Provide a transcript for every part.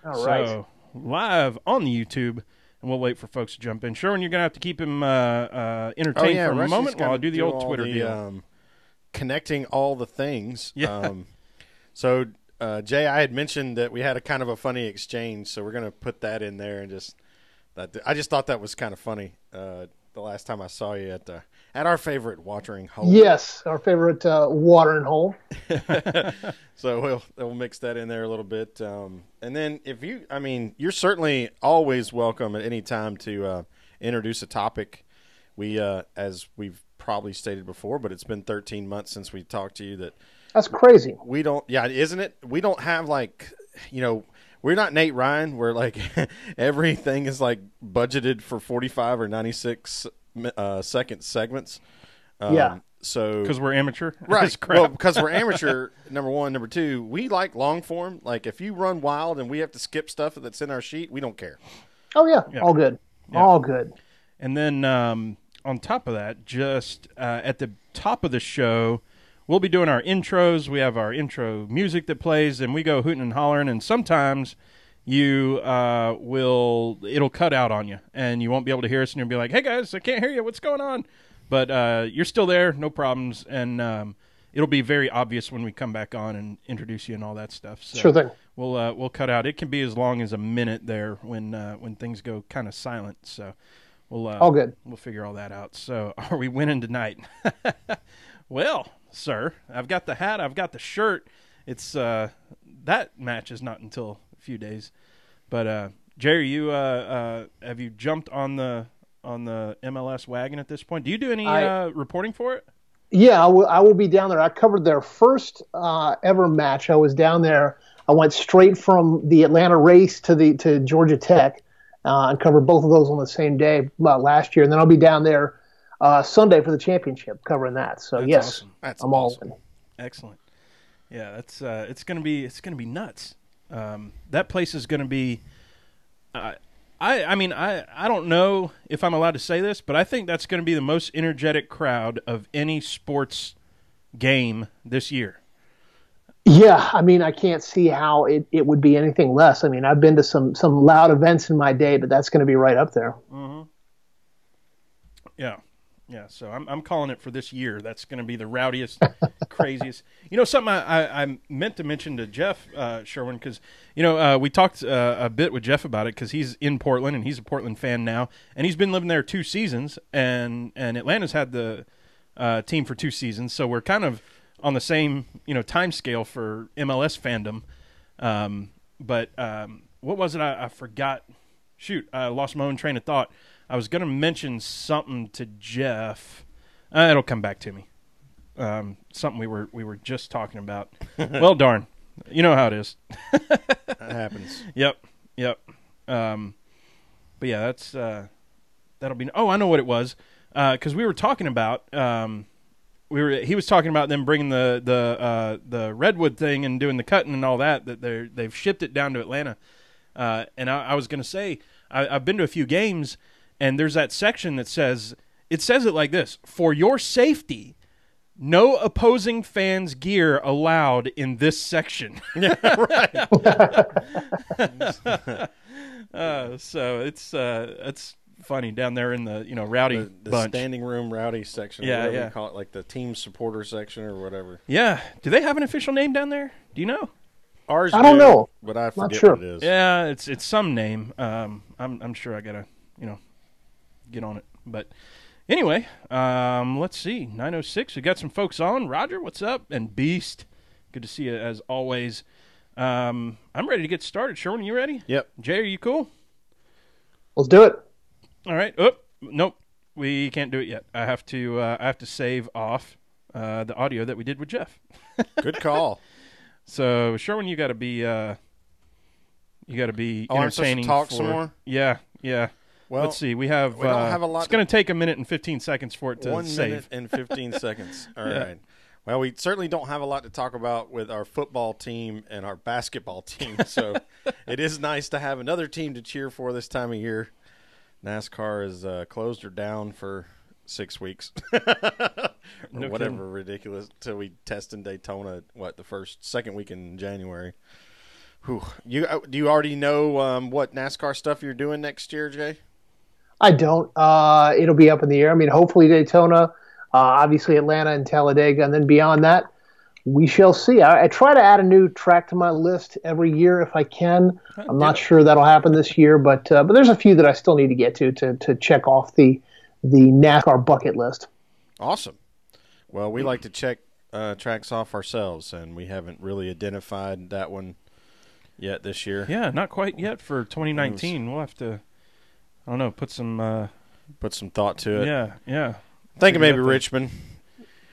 All right. So live on the YouTube, and we'll wait for folks to jump in. Sherwin, you're going to have to keep him Oh entertained yeah, for a Rusty's moment got while I to do the do old all Twitter the deal. connecting all the things. Yeah. So Jay, I had mentioned that we had a kind of a funny exchange, so we're going to put that in there and just that. I just thought that was kind of funny. The last time I saw you at our favorite watering hole. Yes, our favorite watering hole. So we'll mix that in there a little bit, and then you're certainly always welcome at any time to introduce a topic. We, as we've probably stated before, but it's been 13 months since we talked to you. That That's crazy. we don't, yeah, isn't it? We don't have we're not Nate Ryan. We're like everything is like budgeted for 45 or 96 second segments. Yeah. So Because we're amateur. right. That's crap. Well, because we're amateur, number one. Number two, we like long form. Like if you run wild and we have to skip stuff that's in our sheet, we don't care. Oh yeah, Yeah. all good. Yeah. All good. And then on top of that, just at the top of the show, we'll be doing our intros. We have our intro music that plays, and we go hooting and hollering. And sometimes it'll cut out on you, and you won't be able to hear us, and you'll be like, "Hey guys, I can't hear you. What's going on?" But you're still there, no problems, and it'll be very obvious when we come back on and introduce you and all that stuff. So Sure thing. we'll cut out. It can be as long as a minute there when things go kind of silent. So All good. we'll figure all that out. So are we winning tonight? Well, sir, I've got the hat. I've got the shirt. It's that match is not until a few days. But Jerry, you have you jumped on the MLS wagon at this point? Do you do any reporting for it? Yeah, I will be down there. I covered their first ever match. I was down there. I went straight from the Atlanta race to Georgia Tech and covered both of those on the same day last year. And then I'll be down there Sunday for the championship covering that. So That's yes, awesome. That's I'm awesome. all in. Excellent. Yeah, that's it's gonna be nuts. That place is gonna be. I don't know if I'm allowed to say this, but I think that's going to be the most energetic crowd of any sports game this year. Yeah, I mean, I can't see how it would be anything less. I mean, I've been to some loud events in my day, but that's going to be right up there. Mm-hmm. Yeah, yeah. So I'm calling it for this year. That's going to be the rowdiest, craziest. You know, something I meant to mention to Jeff Sherwin, because we talked a bit with Jeff about it because he's in Portland and he's a Portland fan now, and he's been living there 2 seasons, and Atlanta's had the team for 2 seasons, so we're kind of on the same time scale for MLS fandom. But what was it? I forgot. Shoot, I lost my own train of thought. I was going to mention something to Jeff. It'll come back to me. Something we were just talking about. Well, darn, you know how it is. That happens. Yep. But yeah, that's that'll be. Oh, I know what it was. Because we were talking about. He was talking about them bringing the redwood thing and doing the cutting and all that. That they've shipped it down to Atlanta. And I was going to say I've been to a few games, and there's that section that says it like this: for your safety, no opposing fans' gear allowed in this section. Yeah, right. So it's funny down there in the rowdy the bunch. standing room rowdy section. Yeah, whatever yeah. you call it, like the team supporter section or whatever. Yeah. Do they have an official name down there? Do you know? Ours, I don't do, know. but I Not forget sure. what it is. Yeah, it's some name. I'm sure I gotta get on it. But anyway, let's see. 9:06. We got some folks on. Roger, what's up? And Beast, good to see you as always. I'm ready to get started. Sherwin, you ready? Yep. Jay, are you cool? Let's do it. All right. Oh, nope. We can't do it yet. I have to save off the audio that we did with Jeff. Good call. So Sherwin, you got to be Oh, I'm supposed to entertaining. talk some more? Yeah. Well, Let's see. We have. we don't have a lot It's going to take a minute and 15 seconds for it to 1 save. minute and 15 seconds. All Yeah. right. Well, we certainly don't have a lot to talk about with our football team and our basketball team. So it is nice to have another team to cheer for this time of year. NASCAR is closed or down for 6 weeks. or No whatever kidding. ridiculous till we test in Daytona, second week in January. Do you already know what NASCAR stuff you're doing next year, Jay? I don't. It'll be up in the air. I mean, hopefully Daytona, obviously Atlanta and Talladega, and then beyond that, we shall see. I try to add a new track to my list every year if I can. I'm not sure that'll happen this year, but there's a few that I still need to get to check off the NASCAR bucket list. Awesome. Well, we like to check tracks off ourselves, and we haven't really identified that one yet this year. Yeah, not quite yet for 2019. We'll have to, I don't know, put some thought to it. Yeah. Thinking maybe Richmond.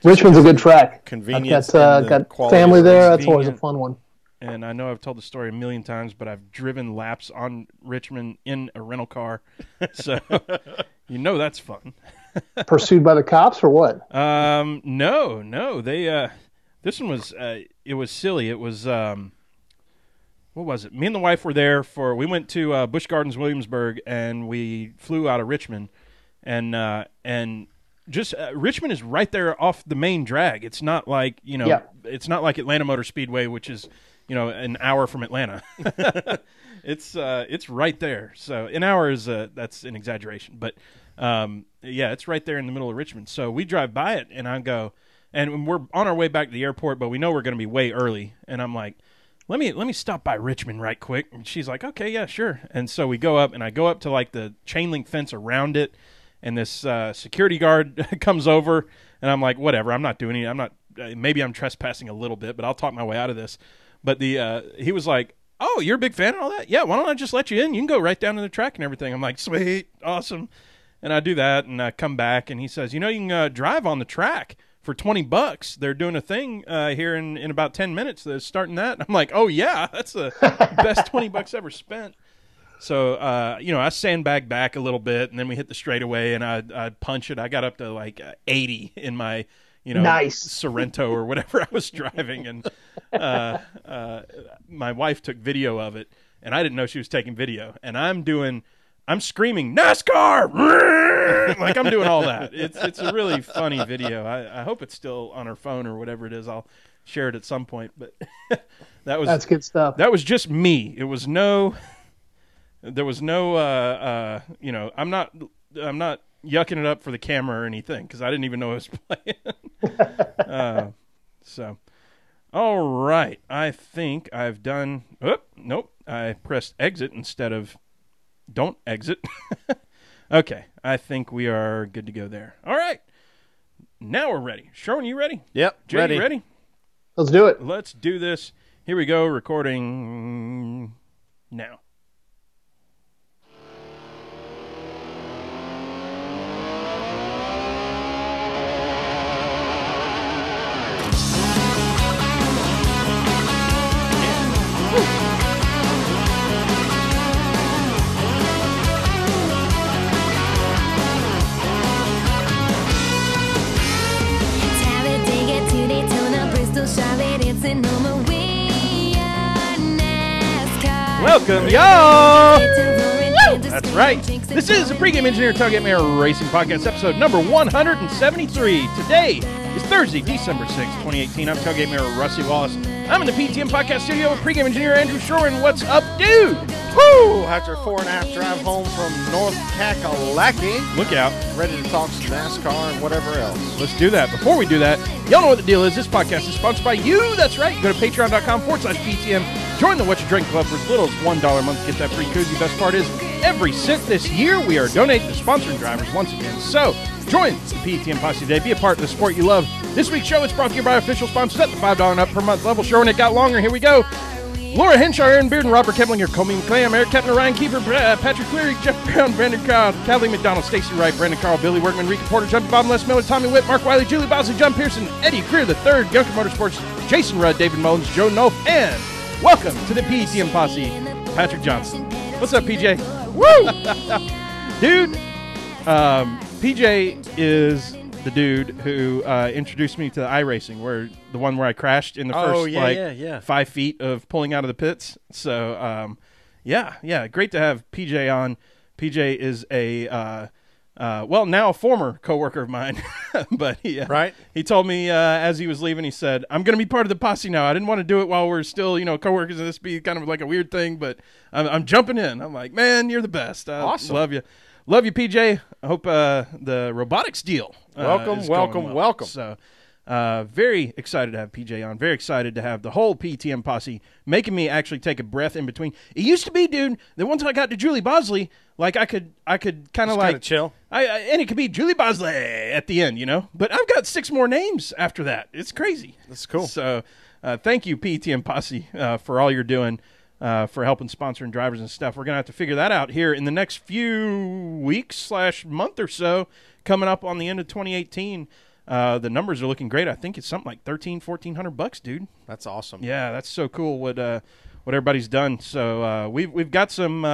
Richmond's a good track. Convenience. Got family there. That's always a fun one. And I know I've told the story a million times, but I've driven laps on Richmond in a rental car, so that's fun. Pursued by the cops or what? No. They this one was it was silly. It was what was it? Me and the wife were there we went to Busch Gardens, Williamsburg, and we flew out of Richmond, and just Richmond is right there off the main drag. It's not like it's not like Atlanta Motor Speedway, which is an hour from Atlanta. It's right there. So an hour is that's an exaggeration, but it's right there in the middle of Richmond. So we drive by it, and I go, and we're on our way back to the airport, but we know we're going to be way early. And I'm like, let me stop by Richmond right quick. And she's like, okay, yeah, sure. And so we go up, and I go up to like the chain link fence around it. And this security guard comes over, and I'm like, whatever, I'm not doing it. Maybe I'm trespassing a little bit, but I'll talk my way out of this. But he was like, oh, you're a big fan of all that? Yeah, why don't I just let you in? You can go right down to the track and everything. I'm like, sweet, awesome. And I do that, and I come back, and he says, you can drive on the track for $20. They're doing a thing here in about 10 minutes. They're starting that. I'm like, oh, yeah, that's the best $20 ever spent. So, I sandbagged back a little bit, and then we hit the straightaway, and I punch it. I got up to like 80 in my, nice Sorrento or whatever I was driving, and my wife took video of it, and I didn't know she was taking video, and I'm screaming NASCAR, like I'm doing all that. It's a really funny video. I hope it's still on her phone or whatever it is. I'll share it at some point, but that's good stuff. That was just me. There was no, I'm not yucking it up for the camera or anything because I didn't even know I was playing. So, all right. I think I've done. Oh, nope. I pressed exit instead of don't exit. Okay. I think we are good to go there. All right. Now we're ready. Sherwin, you ready? Yep. Jay, you ready? Let's do it. Let's do this. Here we go. Recording now. Welcome, y'all! Woo! That's right. This is the Pregame Engineer Tailgate Mayor Racing Podcast, episode number 173. Today is Thursday, December 6th, 2018. I'm Tailgate Mayor Rusty Wallace. I'm in the PTM Podcast studio with Pregame Engineer Andrew Sherwin. What's up, dude? Woo! After a 4.5 drive home from North Kakalaki. Look out. Ready to talk some NASCAR and whatever else. Let's do that. Before we do that, y'all know what the deal is. This podcast is sponsored by you. That's right. Go to patreon.com/PTM. Join the What You Drink Club for as little as $1 a month. Get that free koozie. Best part is, every cent this year, we are donating to sponsoring drivers once again. So, join the PTM Posse today. Be a part of the sport you love. This week's show is brought to you by official sponsors at the $5 and up per month level. Sure, and it got longer. Here we go. Laura Henshaw, Aaron Bearden, Robert Kevlinger, Comey McClam, Eric Kepner, Ryan Keeper, Patrick Cleary, Jeff Brown, Brandon Crowd, Kathleen McDonald, Stacey Wright, Brandon Carl, Billy Workman, Rika Porter, Jumpy Bob, Les Miller, Tommy Witt, Mark Wiley, Julie Bosley, John Pearson, Eddie Creer III, Gunker Motorsports, Jason Rudd, David Mullins, Joe Nolf, and welcome to the PTM Posse, Patrick Johnson. What's up, PJ? Woo! Dude, PJ is the dude who introduced me to iRacing, the one where I crashed in the first 5 feet of pulling out of the pits. So, great to have PJ on. PJ is a well, now a former coworker of mine, but he told me as he was leaving, he said, "I'm going to be part of the posse now. I didn't want to do it while we're still, coworkers, and this be kind of like a weird thing, but I'm jumping in." I'm like, "Man, you're the best. Awesome. Love you, PJ. I hope the robotics deal. Welcome. So, very excited to have PJ on. Very excited to have the whole PTM posse, making me actually take a breath in between. It used to be, dude, that once I got to Julie Bosley, like I could kind of like chill. And it could be Julie Bosley at the end, But I've got 6 more names after that. It's crazy. That's cool. So, thank you, PTM posse, for all you're doing, for helping sponsoring drivers and stuff. We're gonna have to figure that out here in the next few weeks / month or so, coming up on the end of 2018. The numbers are looking great. I think it's something like $1,400, dude. That's awesome. Yeah, that's so cool what everybody's done. So we've got some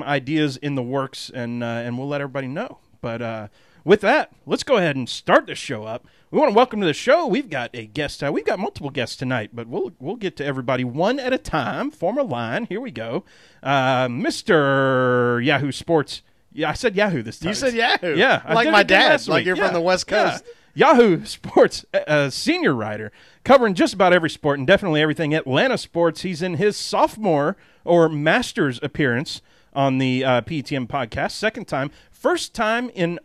ideas in the works, and we'll let everybody know. But with that, let's go ahead and start this show up. We want to welcome to the show. We've got a guest. We've got multiple guests tonight, but we'll get to everybody one at a time. Form a line. Here we go, Mr. Yahoo Sports. Yeah, I said Yahoo this time. You said Yahoo. Yeah. Like my dad. Like you're from the West Coast. Yeah. Yahoo Sports senior writer, covering just about every sport and definitely everything Atlanta sports. He's in his sophomore or master's appearance on the PTM podcast. Second time. First time in,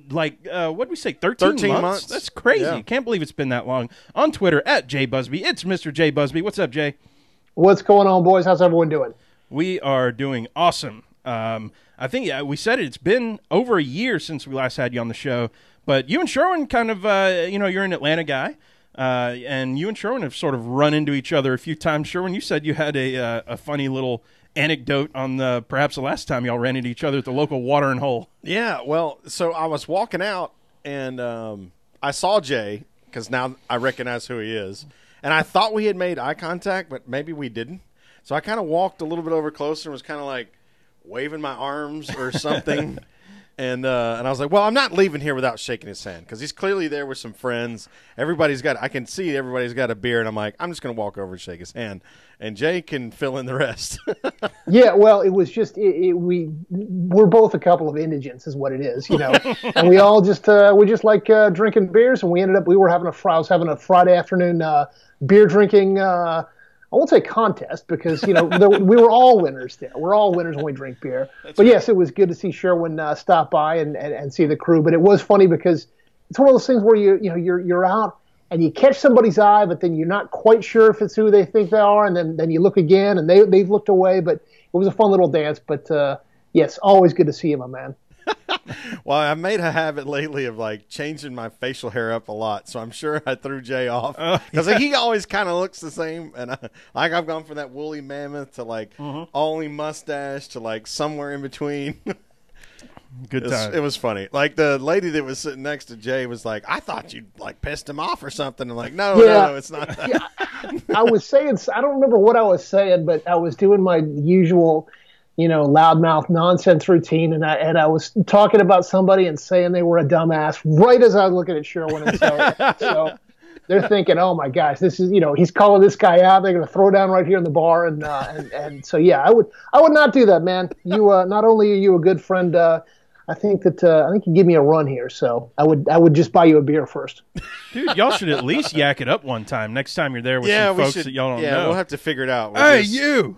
what did we say, 13 months? That's crazy. Yeah. Can't believe it's been that long. On Twitter, at Jay Busbee. It's Mr. Jay Busbee. What's up, Jay? What's going on, boys? How's everyone doing? We are doing awesome. I think we said it. It's been over a year since we last had you on the show. But you and Sherwin kind of, you're an Atlanta guy, and you and Sherwin have sort of run into each other a few times. Sherwin, you said you had a funny little anecdote on perhaps the last time y'all ran into each other at the local watering hole. Yeah, well, so I was walking out, and I saw Jay, because now I recognize who he is, and I thought we had made eye contact, but maybe we didn't. So I kind of walked a little bit over closer and was kind of like waving my arms or something. And I was like, well, I'm not leaving here without shaking his hand, because he's clearly there with some friends. I can see everybody's got a beer, and I'm like, I'm just going to walk over and shake his hand. And Jay can fill in the rest. Yeah, well, it was just, we're both a couple of indigents is what it is, And we all just, like drinking beers, and we were having I was having a Friday afternoon beer drinking I won't say contest, because we were all winners there. We're all winners when we drink beer. But yes, it was good to see Sherwin stop by and see the crew. But it was funny because it's one of those things where you're out and you catch somebody's eye, but then you're not quite sure if it's who they think they are, and then you look again and they've looked away. But it was a fun little dance. But yes, always good to see you, my man. Well, I made a habit lately of like changing my facial hair up a lot, so I'm sure I threw Jay off, because he always kind of looks the same. And I've gone from that woolly mammoth to like only mustache to like somewhere in between. Good time. It was funny. Like the lady that was sitting next to Jay was like, "I thought you like pissed him off or something." I'm like, no, it's not that. Yeah. I was saying, I don't remember what I was saying, but I was doing my usual loudmouth nonsense routine, and I was talking about somebody and saying they were a dumbass right as I was looking at Sherwin, and so they're thinking, oh my gosh, this is he's calling this guy out. They're going to throw down right here in the bar, and so yeah, I would not do that, man. You not only are you a good friend, I think you give me a run here, so I would just buy you a beer first. Dude, y'all should at least yak it up one time next time you're there with some folks that y'all don't know. Yeah, we'll have to figure it out. You!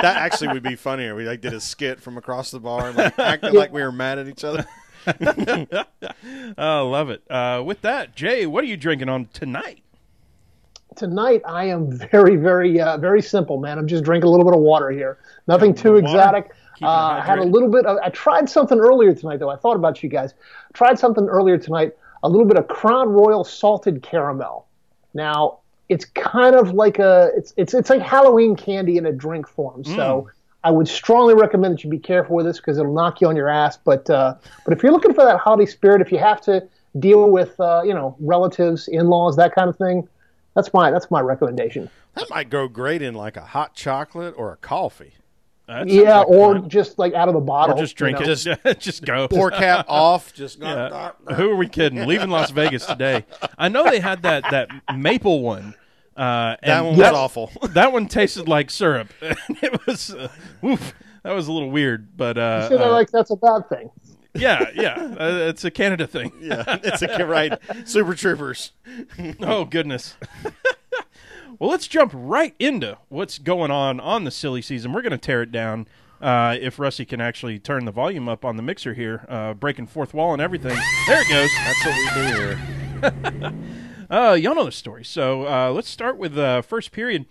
That actually would be funnier. We did a skit from across the bar and acted like we were mad at each other. I love it. With that, Jay, what are you drinking on tonight? Tonight, I am very, very, very simple, man. I'm just drinking a little bit of water here. Nothing too exotic. I had a little bit I tried something earlier tonight, though. I thought about you guys. Tried something earlier tonight, a little bit of Crown Royal salted caramel. Now, it's kind of like it's like Halloween candy in a drink form. So I would strongly recommend that you be careful with this, because it'll knock you on your ass. But if you're looking for that holiday spirit, if you have to deal with relatives, in-laws, that kind of thing, that's my recommendation. That might go great in like a hot chocolate or a coffee. Yeah, or just like out of the bottle. Or just drink it. Just go. Pour cap off. Just Who are we kidding? Leaving Las Vegas today. I know they had that maple one. That one was awful. That one tasted like syrup. It was, oof. That was a little weird, but you said like that's a bad thing. Yeah, it's a Canada thing. Yeah, it's right. Super Troopers. Oh goodness. Well, let's jump right into what's going on the silly season. We're going to tear it down. If Rusty can actually turn the volume up on the mixer here, breaking fourth wall and everything. There it goes. That's what we do here. Y'all know the story. So let's start with first period.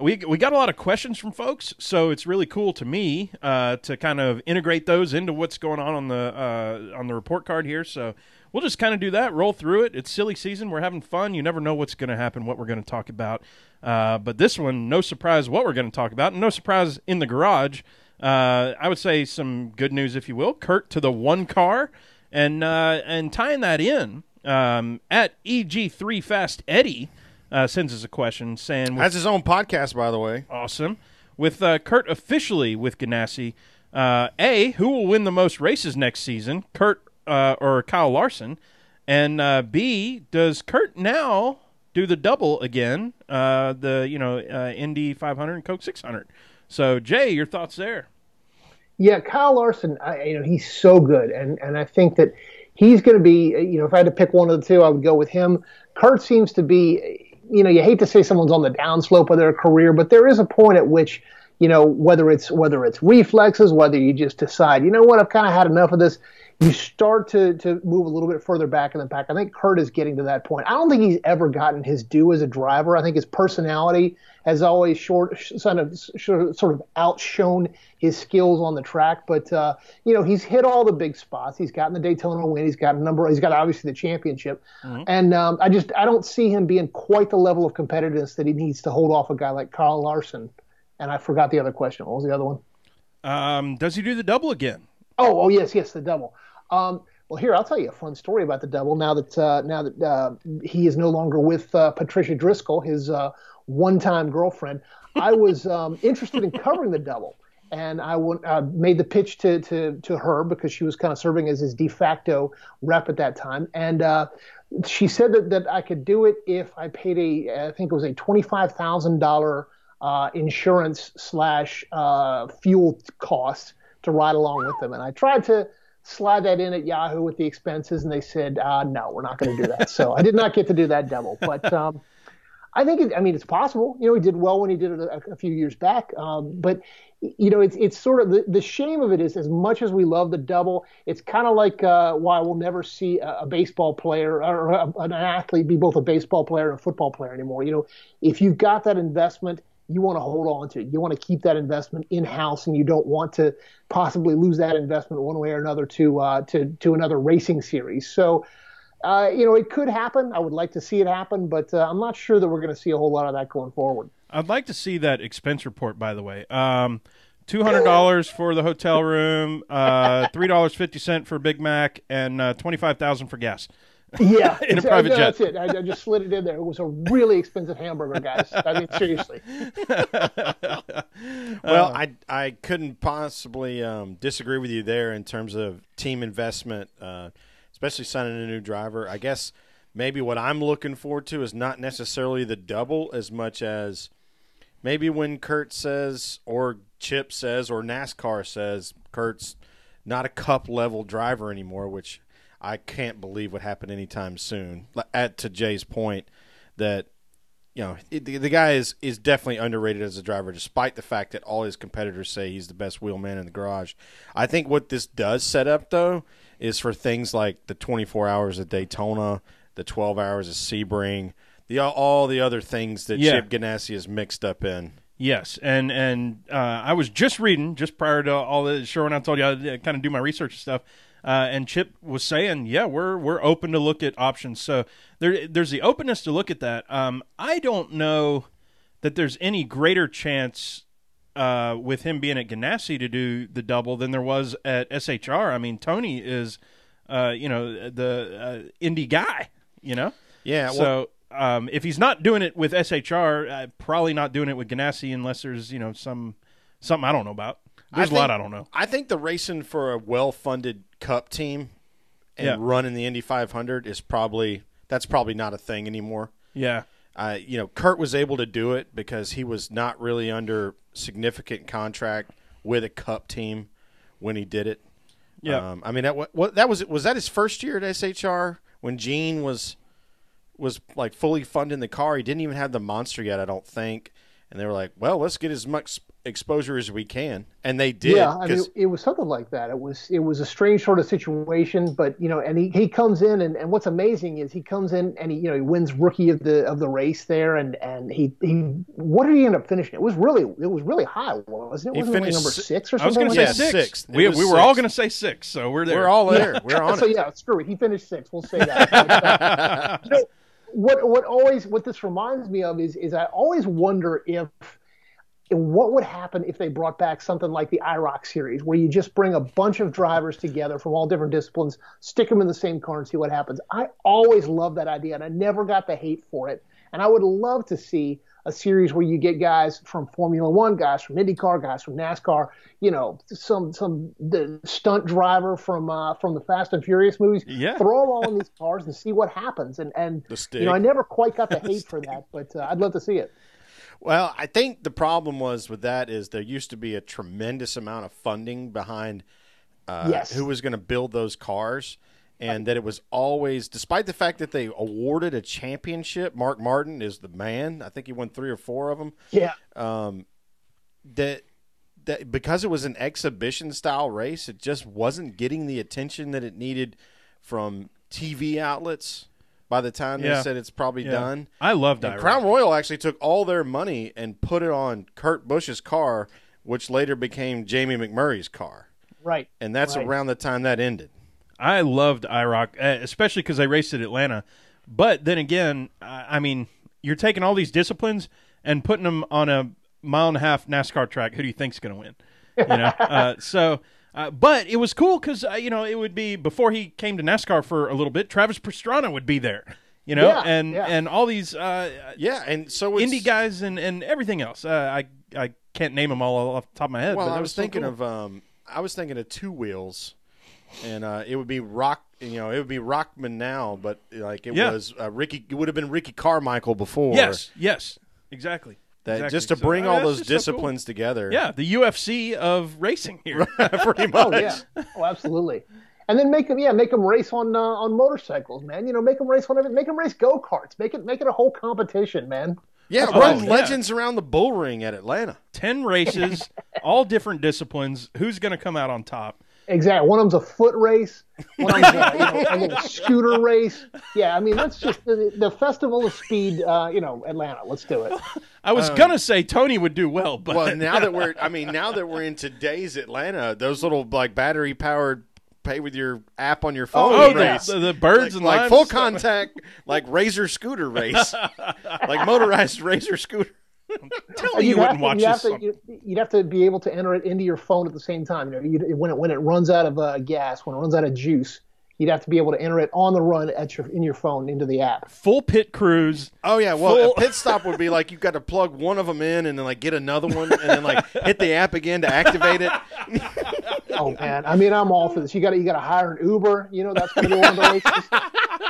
We got a lot of questions from folks, so it's really cool to me to kind of integrate those into what's going on the report card here. So we'll just kind of do that, roll through it. It's silly season. We're having fun. You never know what's going to happen, what we're going to talk about. But this one, no surprise what we're going to talk about, and no surprise in the garage. I would say some good news, if you will. Kurt to the one car, and tying that in at EG3 Fast Eddie. Sends us a question saying... Has his own podcast, by the way. Awesome. With Kurt officially with Ganassi, A, who will win the most races next season, Kurt or Kyle Larson? And B, does Kurt now do the double again, Indy 500 and Coke 600? So, Jay, your thoughts there? Yeah, Kyle Larson, he's so good. And I think that he's going to be, if I had to pick one of the two, I would go with him. Kurt seems to be... you hate to say someone's on the downslope of their career, but there is a point at which, whether it's reflexes, whether you just decide, you know what, I've kind of had enough of this, you start to move a little bit further back in the pack. I think Kurt is getting to that point. I don't think he's ever gotten his due as a driver. I think his personality has always sort of outshone his skills on the track. But he's hit all the big spots. He's gotten the Daytona win. He's got obviously the championship. Mm-hmm. And I don't see him being quite the level of competitiveness that he needs to hold off a guy like Kyle Larson. And I forgot the other question. What was the other one? Does he do the double again? Oh yes, the double. Well, here, I'll tell you a fun story about the double. Now that he is no longer with Patricia Driscoll, his one-time girlfriend, I was interested in covering the double, and I made the pitch to her because she was kind of serving as his de facto rep at that time, and she said that I could do it if I paid I think it was a $25,000 insurance / fuel cost to ride along with them, and I tried to slide that in at Yahoo with the expenses, and they said, no, we're not going to do that. So I did not get to do that double. But I think, it's possible. He did well when he did it a few years back. But, it's sort of the shame of it is, as much as we love the double, it's kind of like why we'll never see a baseball player or an athlete be both a baseball player and a football player anymore. If you've got that investment, you want to hold on to it. You want to keep that investment in-house, and you don't want to possibly lose that investment one way or another to another racing series. So, it could happen. I would like to see it happen, but I'm not sure that we're going to see a whole lot of that going forward. I'd like to see that expense report, by the way. $200 for the hotel room, $3.50 for Big Mac, and $25,000 for gas. Yeah, in a private jet. That's it. I just slid it in there. It was a really expensive hamburger, guys. Seriously. Well, I couldn't possibly disagree with you there in terms of team investment, especially signing a new driver. I guess maybe what I'm looking forward to is not necessarily the double as much as maybe when Kurt says or Chip says or NASCAR says Kurt's not a cup-level driver anymore, which – I can't believe would happen anytime soon. To Jay's point, that the guy is definitely underrated as a driver, despite the fact that all his competitors say he's the best wheelman in the garage. I think what this does set up, though, is for things like the 24 hours of Daytona, the 12 hours of Sebring, all the other things that Chip Ganassi is mixed up in. Yes, and I was just reading just prior to all this. Sure, when I told you I kind of do my research and stuff. And Chip was saying, we're open to look at options. So there's the openness to look at that. I don't know that there's any greater chance with him being at Ganassi to do the double than there was at SHR. I mean, Tony is, the Indy guy, Yeah. Well, so if he's not doing it with SHR, probably not doing it with Ganassi unless there's, something I don't know about. There's a lot I don't know. I think the racing for a well-funded Cup team and running the Indy 500 is probably not a thing anymore. Yeah. Kurt was able to do it because he was not really under significant contract with a Cup team when he did it. Yeah. I mean, was that his first year at SHR when Gene was like fully funding the car? He didn't even have the Monster yet, I don't think. And they were like, well, let's get as much exposure as we can. And they did. Yeah, I mean, it was something like that. It was a strange sort of situation, but, and he comes in, and what's amazing is he comes in and he wins rookie of the race there, and he what did he end up finishing? It was really high, wasn't it? Wasn't it like number 6 or something? I was going to say sixth. We were all going to say 6, so we're there. We're all there. We're on it. So yeah, screw it. He finished 6. We'll say that. But, what this reminds me of is I always wonder what would happen if they brought back something like the IROC series, where you just bring a bunch of drivers together from all different disciplines, stick them in the same car and see what happens. I always loved that idea, and I never got the hate for it. And I would love to see a series where you get guys from Formula One, guys from IndyCar, guys from NASCAR, the stunt driver from the Fast and Furious movies. Yeah. Throw them all in these cars and see what happens. And I never quite got the hate for that, but I'd love to see it. Well, I think the problem was with that is there used to be a tremendous amount of funding behind who was going to build those cars, and that it was always, despite the fact that they awarded a championship, Mark Martin is the man. I think he won 3 or 4 of them. Yeah. That because it was an exhibition style race, it just wasn't getting the attention that it needed from TV outlets. By the time they said it's probably done. I loved IROC. Crown Royal actually took all their money and put it on Kurt Busch's car, which later became Jamie McMurray's car. Right. And that's around the time that ended. I loved IROC, especially because I raced at Atlanta. But then again, I mean, you're taking all these disciplines and putting them on a 1.5-mile NASCAR track. Who do you think's going to win? But it was cool because, it would be before he came to NASCAR for a little bit, Travis Pastrana would be there, and all these and so indie guys and everything else. I can't name them all off the top of my head. Well, but I was thinking of 2 wheels, and it would be Rock. It would be Rockman now, but like it was Ricky. It would have been Ricky Carmichael before. Yes, exactly. Just to bring all those disciplines together. Yeah, the UFC of racing here. Pretty much. Oh, yeah. Oh, absolutely. And then make them race on motorcycles, man. Make them race on everything. Make them race go-karts. Make it a whole competition, man. Yeah, run legends around the bull ring at Atlanta. 10 races, all different disciplines. Who's going to come out on top? Exactly. One of them's a foot race. One of them's a little scooter race. Yeah, I mean, that's just the Festival of Speed, Atlanta. Let's do it. I was going to say Tony would do well, but now that we're in today's Atlanta, those little like battery powered pay with your app on your phone race. The birds and like full contact like razor scooter race. Like motorized razor scooter. Tell you wouldn't watch this. You'd have to be able to enter it into your phone at the same time. When it runs out of gas, when it runs out of juice, you'd have to be able to enter it on the run in your phone into the app. Full pit cruise. Oh yeah, well a pit stop would be like you've got to plug one of them in and then like get another one and then like hit the app again to activate it. Oh man, I mean I'm all for this. You got to hire an Uber. That's going to be one of the races.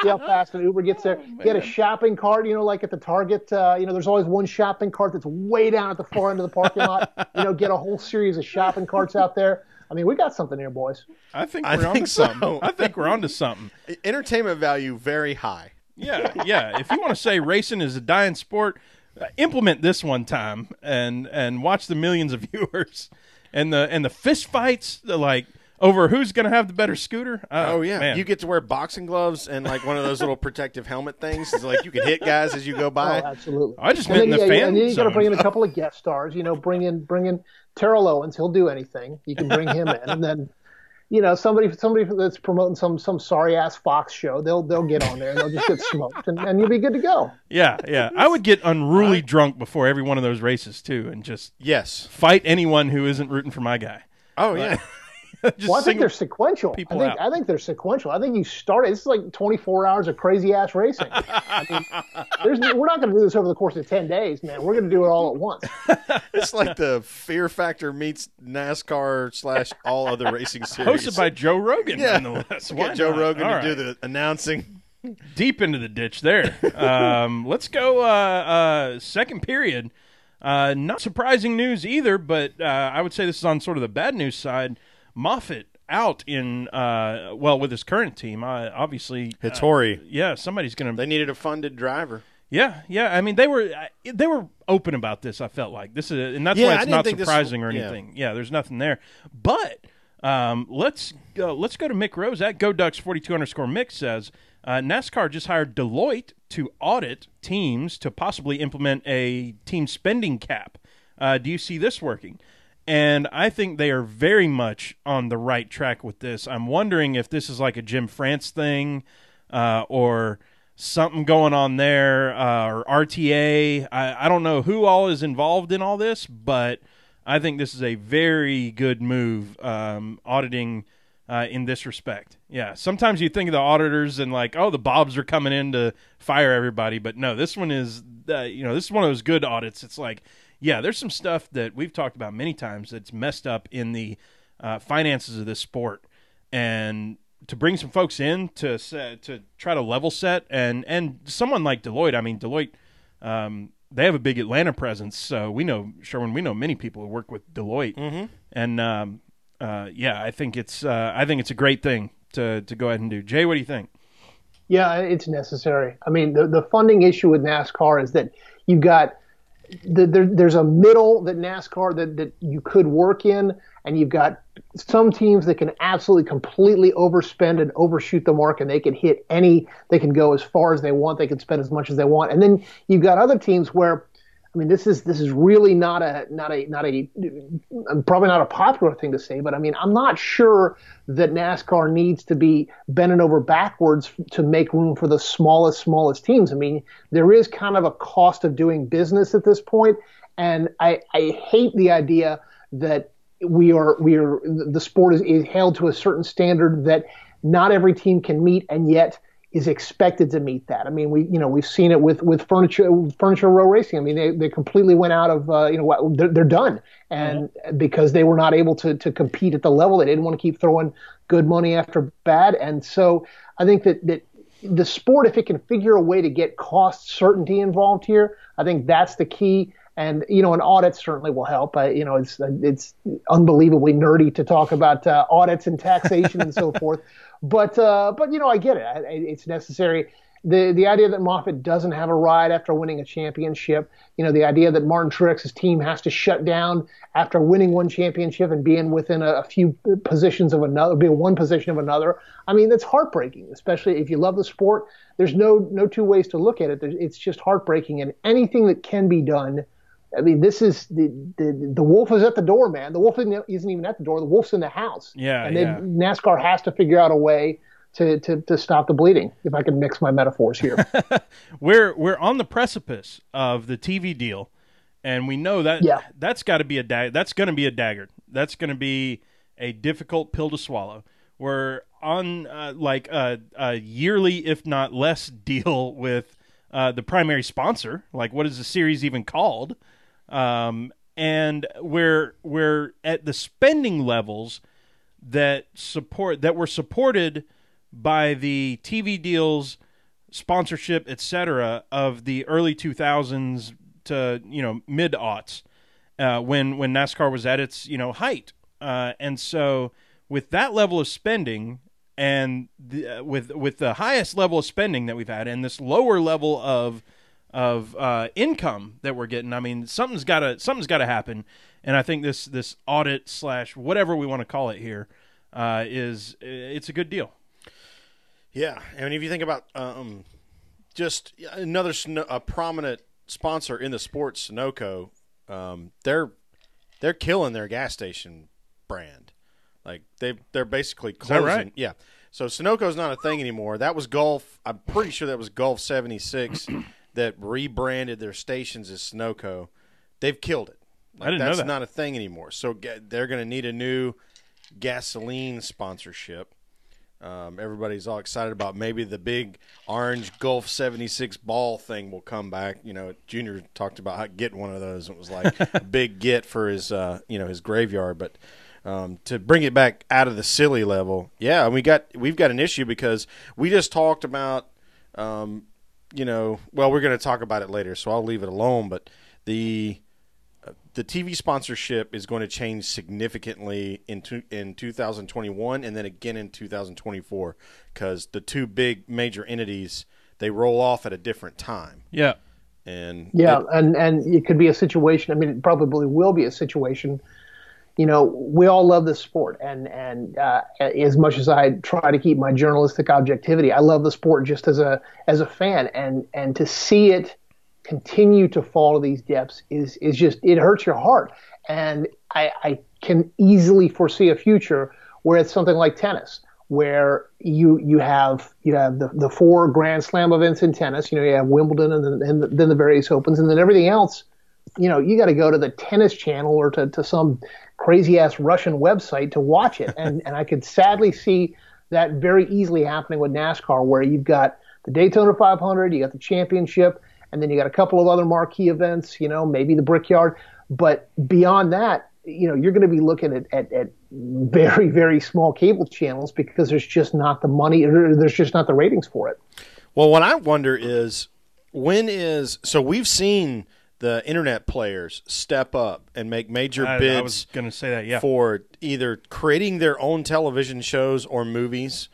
See how fast an Uber gets there. Get a shopping cart. Like at the Target. There's always one shopping cart that's way down at the far end of the parking lot. Get a whole series of shopping carts out there. I mean, we got something here, boys. I think we're onto something. I think we're onto something. Entertainment value very high. Yeah. If you want to say racing is a dying sport, implement this one time and watch the millions of viewers and the fist fights over who's going to have the better scooter. Man. You get to wear boxing gloves and like one of those little protective helmet things. It's like you can hit guys as you go by. Oh, absolutely. I just meant in the fan. And then you got to bring in a couple of guest stars. Bring in Terrell Owens. He'll do anything. You can bring him in, and then somebody that's promoting some sorry ass Fox show. They'll get on there and they'll just get smoked, and you'll be good to go. Yeah. I would get unruly drunk before every one of those races too, and just fight anyone who isn't rooting for my guy. Oh yeah. Well, I think they're sequential. I think they're sequential. I think you started. This is like 24 hours of crazy ass racing. We're not going to do this over the course of 10 days, man. We're going to do it all at once. It's like the Fear Factor meets NASCAR / all other racing series. Hosted by Joe Rogan, nonetheless. Get Joe Rogan to do the announcing. Deep into the ditch there. Let's go second period. Not surprising news either, but I would say this is on sort of the bad news side. Moffitt out in with his current team. Obviously, Hittori. Yeah, somebody's going to. They needed a funded driver. Yeah. I mean, they were open about this. I felt like this is, and that's why it's not surprising or anything. Yeah, there's nothing there. But let's go to Mick Rose at GoDucks42_Mick says NASCAR just hired Deloitte to audit teams to possibly implement a team spending cap. Do you see this working? And I think they are very much on the right track with this. I'm wondering if this is like a Jim France thing or something going on there, or RTA. I don't know who all is involved in all this, but I think this is a very good move, auditing in this respect. Yeah, sometimes you think of the auditors and like, oh, the Bobs are coming in to fire everybody, but no, this one is, this is one of those good audits. It's like, yeah, there's some stuff that we've talked about many times that's messed up in the finances of this sport, and to bring some folks in to try to level set, and someone like Deloitte. I mean, Deloitte, they have a big Atlanta presence, so we know many people who work with Deloitte, and I think it's a great thing to go ahead and do. Jay, what do you think? Yeah, it's necessary. I mean, the funding issue with NASCAR is that you've got there's a middle that NASCAR that you could work in, and you've got some teams that can absolutely completely overspend and overshoot the mark, and they can they can go as far as they want, they can spend as much as they want. And then you've got other teams where, I mean, this is really not a probably not a popular thing to say, but I mean, I'm not sure that NASCAR needs to be bending over backwards to make room for the smallest teams. I mean, there is kind of a cost of doing business at this point, and I hate the idea that the sport is held to a certain standard that not every team can meet, and yet is expected to meet that. I mean, we've seen it with furniture row racing. I mean, they completely went out of they're done, and because they were not able to compete at the level, they didn't want to keep throwing good money after bad. And so I think that the sport, if it can figure a way to get cost certainty involved here, I think that's the key. And an audit certainly will help. It's unbelievably nerdy to talk about audits and taxation and so forth. But I get it. It's necessary. The idea that Moffitt doesn't have a ride after winning a championship, the idea that Martin Truex's team has to shut down after winning one championship and being within a few positions of another, being one position of another. I mean, that's heartbreaking, especially if you love the sport. There's no two ways to look at it. It's just heartbreaking, and anything that can be done. I mean, this is the wolf is at the door, man. The wolf isn't even at the door. The wolf's in the house. Yeah, and then NASCAR has to figure out a way to stop the bleeding. If I can mix my metaphors here, we're on the precipice of the TV deal, and we know that that's got to be that's going to be a dagger. That's going to be a difficult pill to swallow. We're on a yearly, if not less, deal with the primary sponsor. Like, what is the series even called? And we're at the spending levels that were supported by the TV deals, sponsorship, etc. of the early 2000s to mid-aughts, when NASCAR was at its height, and so with that level of spending and with the highest level of spending that we've had and this lower level of income that we're getting, I mean, something's got to happen, and I think this audit / whatever we want to call it here it's a good deal. Yeah, I mean, if you think about just another a prominent sponsor in the sport, Sunoco, they're killing their gas station brand. Like they're basically closing. Is that right? Yeah. So Sunoco's not a thing anymore. That was Gulf. I'm pretty sure that was Gulf 76 that rebranded their stations as Sunoco. They've killed it. I didn't know that. That's not a thing anymore. So they're going to need a new gasoline sponsorship. Everybody's all excited about maybe the big orange Gulf 76 ball thing will come back. Junior talked about how getting one of those. It was like a big get for his his graveyard, but to bring it back out of the silly level, yeah, we've got an issue because we just talked about, we're going to talk about it later, so I'll leave it alone. But the the TV sponsorship is going to change significantly in 2021 and then again in 2024 because the two big major entities, they roll off at a different time. Yeah. And it could be a situation. I mean, it probably will be a situation. You know, we all love this sport, and as much as I try to keep my journalistic objectivity, I love the sport just as a fan, and to see it continue to fall to these depths is just, it hurts your heart. And I can easily foresee a future where it's something like tennis, where you have the 4 Grand Slam events in tennis. You know, you have Wimbledon and then the various Opens, and then everything else. You know, you got to go to the Tennis Channel or to some crazy ass Russian website to watch it. And I could sadly see that very easily happening with NASCAR, where you've got the Daytona 500, you got the championship, and then you got a couple of other marquee events, you know, maybe the Brickyard. But beyond that, you know, you're going to be looking at very, very small cable channels because there's just not the money, or there's just not the ratings for it. Well, what I wonder is, so we've seen the internet players step up and make major bids. I was going to say that, yeah. For either creating their own television shows or movies,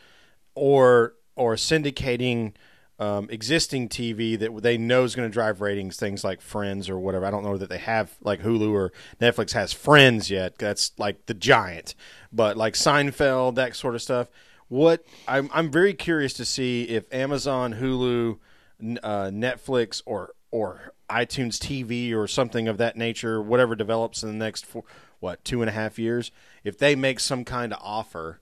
or syndicating existing TV that they know is going to drive ratings, things like Friends or whatever. I don't know that they have, like Hulu or Netflix has Friends yet. That's like the giant. But like Seinfeld, that sort of stuff. I'm very curious to see if Amazon, Hulu, Netflix, or iTunes TV or something of that nature, whatever develops in the next 2.5 years, if they make some kind of offer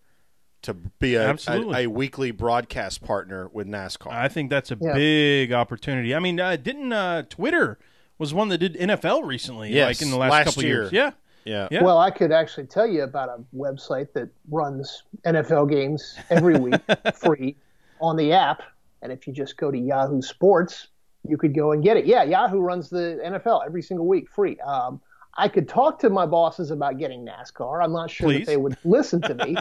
to be a weekly broadcast partner with NASCAR. I think that's a big opportunity. I mean, didn't Twitter was one that did NFL recently, yes, like in the last couple of years? Yeah. Well, I could actually tell you about a website that runs NFL games every week free on the app. And if you just go to Yahoo Sports, you could go and get it. Yeah, Yahoo runs the NFL every single week free. I could talk to my bosses about getting NASCAR. I'm not sure that they would listen to me.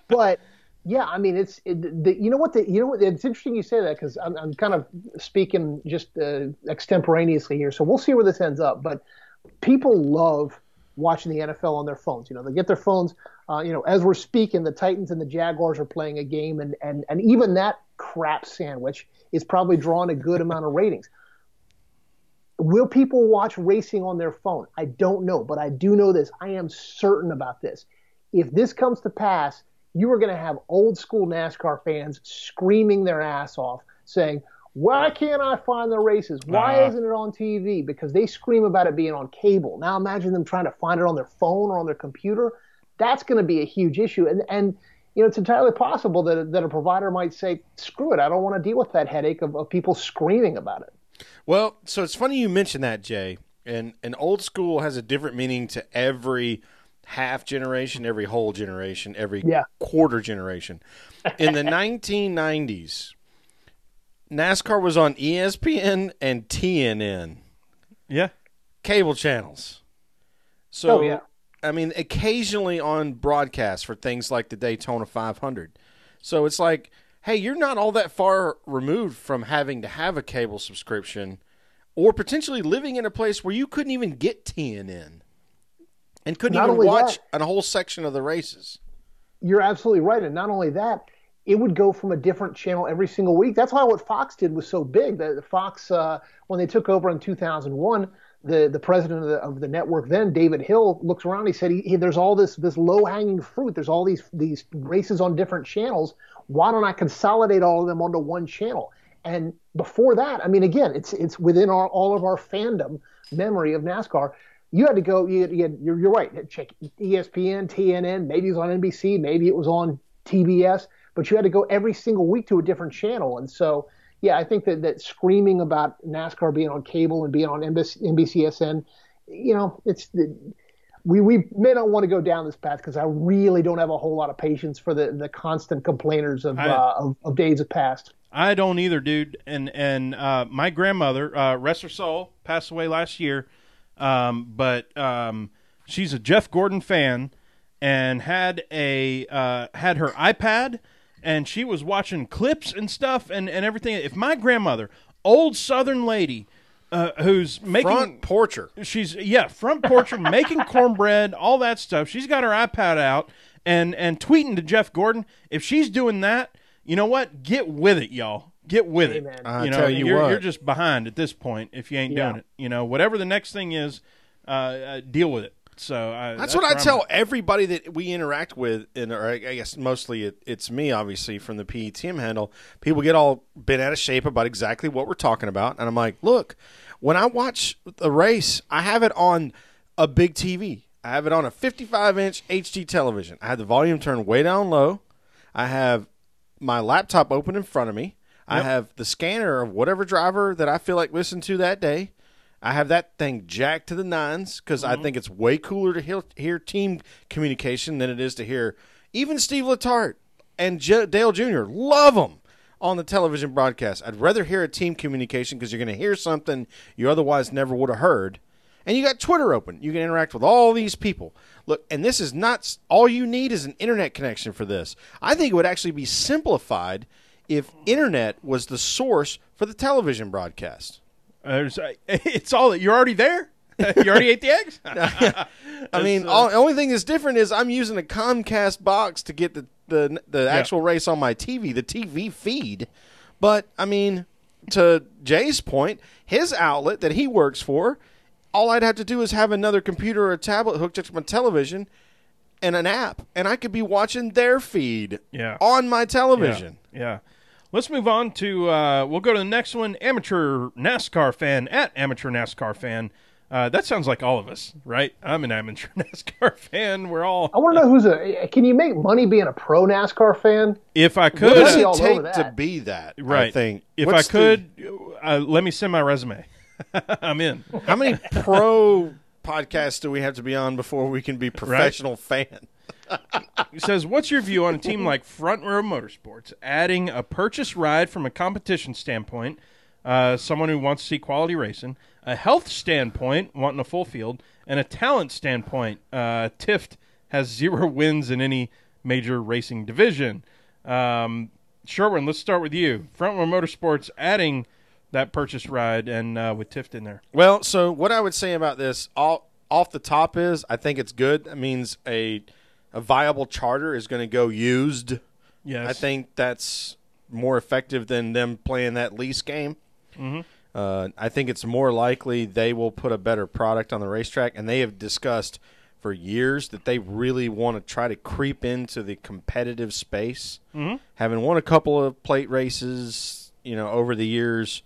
But yeah, I mean, it's interesting you say that, because I'm kind of speaking just extemporaneously here. So we'll see where this ends up. But people love watching the NFL on their phones. You know, they get their phones. As we're speaking, the Titans and the Jaguars are playing a game, and even that crap sandwich is probably drawing a good amount of ratings. Will people watch racing on their phone? I don't know, but I do know this. I am certain about this. If this comes to pass, you are going to have old school NASCAR fans screaming their ass off, saying, why can't I find the races? Why isn't it on TV? Because they scream about it being on cable. Now imagine them trying to find it on their phone or on their computer. That's going to be a huge issue. And it's entirely possible that a provider might say, screw it, I don't want to deal with that headache of people screaming about it. Well, so it's funny you mentioned that, Jay. And old school has a different meaning to every half generation, every whole generation, every quarter generation. In the 1990s, NASCAR was on ESPN and TNN. Yeah. Cable channels. So, I mean, occasionally on broadcast for things like the Daytona 500. So it's like, hey, you're not all that far removed from having to have a cable subscription or potentially living in a place where you couldn't even get TNN and couldn't even watch a whole section of the races. You're absolutely right. And not only that, it would go from a different channel every single week. That's why what Fox did was so big. The Fox, when they took over in 2001, the president of the network then, David Hill, looks around. He said, "There's all this low-hanging fruit. There's all these races on different channels. Why don't I consolidate all of them onto one channel?" And before that, I mean, again, it's within all of our fandom memory of NASCAR. You had to go. You're right. Check ESPN, TNN. Maybe it was on NBC. Maybe it was on TBS. But you had to go every single week to a different channel. And so, yeah, I think that screaming about NASCAR being on cable and being on NBCSN, we may not want to go down this path, because I really don't have a whole lot of patience for the constant complainers of days of past. I don't either, dude. And my grandmother, rest her soul, passed away last year. But she's a Jeff Gordon fan and had her iPad. And she was watching clips and stuff and everything. If my grandmother, old Southern lady, who's making front porcher. She's front porcher, making cornbread, all that stuff. She's got her iPad out and tweeting to Jeff Gordon. If she's doing that, you know what? Get with it, y'all. Get with it. I tell you what, you're just behind at this point if you ain't doing it. You know, whatever the next thing is, deal with it. So that's what I tell everybody that we interact with, or I guess mostly it's me, obviously, from the PETM handle. People get all bent out of shape about exactly what we're talking about, and I'm like, look, when I watch a race, I have it on a big TV. I have it on a 55-inch HD television. I have the volume turned way down low. I have my laptop open in front of me. Yep. I have the scanner of whatever driver that I feel like listening to that day. I have that thing jacked to the nines because I think it's way cooler to hear team communication than it is to hear even Steve Letarte and Dale Jr. Love them on the television broadcast. I'd rather hear a team communication because you're going to hear something you otherwise never would have heard. And you got Twitter open. You can interact with all these people. Look, and this is not – all you need is an internet connection for this. I think it would actually be simplified if internet was the source for the television broadcast. It's all – you're already there? You already ate the eggs? I mean, the only thing that's different is I'm using a Comcast box to get the actual race on my TV, the TV feed. But, I mean, to Jay's point, his outlet that he works for – all I'd have to do is have another computer or a tablet hooked up to my television and an app, and I could be watching their feed on my television. Yeah. Let's move on to we'll go to the next one, Amateur NASCAR Fan, at Amateur NASCAR Fan. That sounds like all of us, right? I'm an amateur NASCAR fan. We're all... I want to know can you make money being a pro NASCAR fan? If I could... What does it take to be that, right. I think? If I could, let me send my resume. I'm in. How many pro podcasts do we have to be on before we can be professional fan? He says, what's your view on a team like Front Row Motorsports adding a purchase ride from a competition standpoint, someone who wants to see quality racing, a health standpoint, wanting a full field, and a talent standpoint? Tift has 0 wins in any major racing division. Sherwin, let's start with you. Front Row Motorsports adding that purchase ride and with Tift in there. Well, so what I would say about this off the top is I think it's good. That means a viable charter is going to go used. Yes. I think that's more effective than them playing that lease game. Mm-hmm. I think it's more likely they will put a better product on the racetrack, and they have discussed for years that they really want to try to creep into the competitive space. Mm-hmm. Having won a couple of plate races, over the years,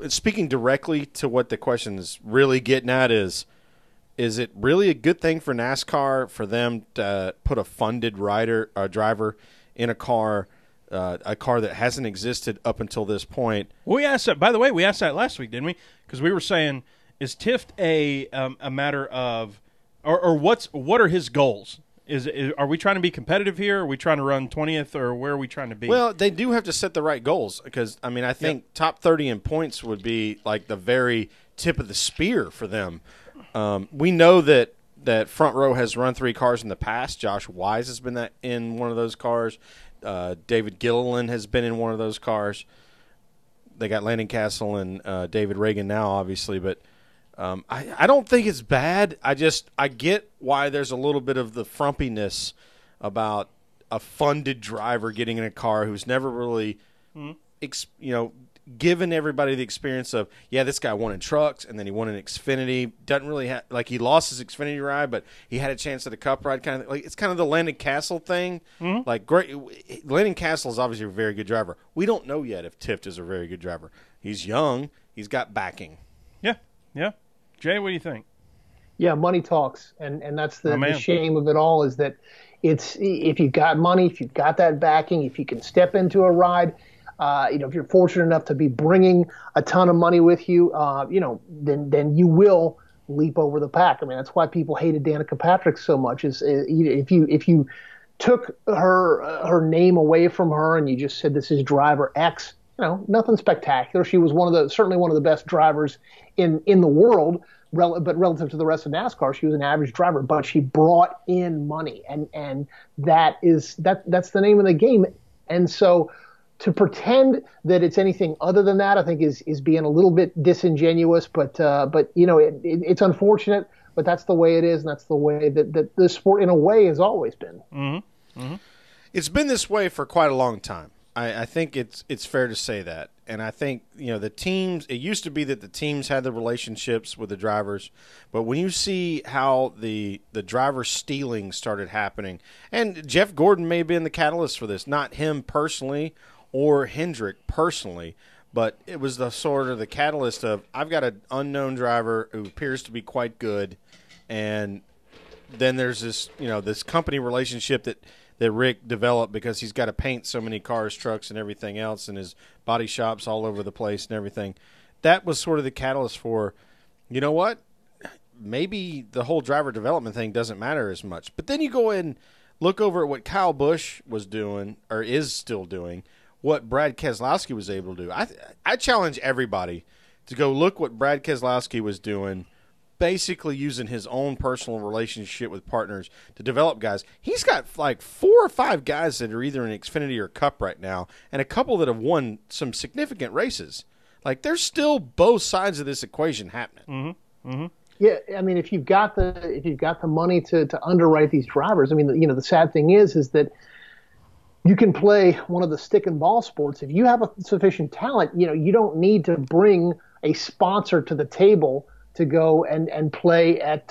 speaking directly to what the question is really getting at is it really a good thing for NASCAR for them to put a funded driver in a car that hasn't existed up until this point? We asked that. By the way, we asked that last week, didn't we? Because we were saying, is Tift a matter of, or what are his goals? Are we trying to be competitive here? Are we trying to run 20th, or where are we trying to be? Well, they do have to set the right goals because, I think top 30 in points would be like the very tip of the spear for them. We know that Front Row has run 3 cars in the past. Josh Wise has been in one of those cars. David Gilliland has been in one of those cars. They got Landon Castle and David Reagan now, obviously, but I don't think it's bad. I get why there's a little bit of the frumpiness about a funded driver getting in a car who's never really, given everybody the experience of, this guy won in trucks and then he won in Xfinity. Doesn't really have, he lost his Xfinity ride, but he had a chance at a Cup ride. Kind of it's kind of the Landon Castle thing. Mm-hmm. Landon Castle is obviously a very good driver. We don't know yet if Tift is a very good driver. He's young. He's got backing. Yeah. Jay, what do you think? Yeah, money talks, and that's the shame of it all is that it's if you've got money, if you've got that backing, if you can step into a ride, if you're fortunate enough to be bringing a ton of money with you, then you will leap over the pack. I mean, that's why people hated Danica Patrick so much. Is if you took her name away from her and you just said this is driver X, nothing spectacular. She was certainly one of the best drivers in the world, but relative to the rest of NASCAR, she was an average driver. But she brought in money, and that's the name of the game. And so to pretend that it's anything other than that, I think is being a little bit disingenuous. But it's unfortunate, but that's the way it is, and that's the way that the sport, in a way, has always been. Mm-hmm. Mm-hmm. It's been this way for quite a long time. I think it's fair to say that. And I think, the teams, it used to be that the teams had the relationships with the drivers, but when you see how the driver stealing started happening, and Jeff Gordon may have been the catalyst for this, not him personally or Hendrick personally, but it was the sort of the catalyst of, I've got an unknown driver who appears to be quite good, and then there's this, this company relationship that Rick developed because he's got to paint so many cars, trucks, and everything else, and his body shops all over the place and everything. That was sort of the catalyst for, you know what, maybe the whole driver development thing doesn't matter as much. But then you go and look over at what Kyle Busch was doing, or is still doing, what Brad Keselowski was able to do. I challenge everybody to go look what Brad Keselowski was doing, basically using his own personal relationship with partners to develop guys. He's got like 4 or 5 guys that are either in Xfinity or Cup right now, and a couple that have won some significant races. Like, there's still both sides of this equation happening. Mm-hmm. Mm-hmm. Yeah, I mean, if you've got the money to underwrite these drivers, I mean, the sad thing is that you can play one of the stick and ball sports. If you have a sufficient talent, you don't need to bring a sponsor to the table to go and play at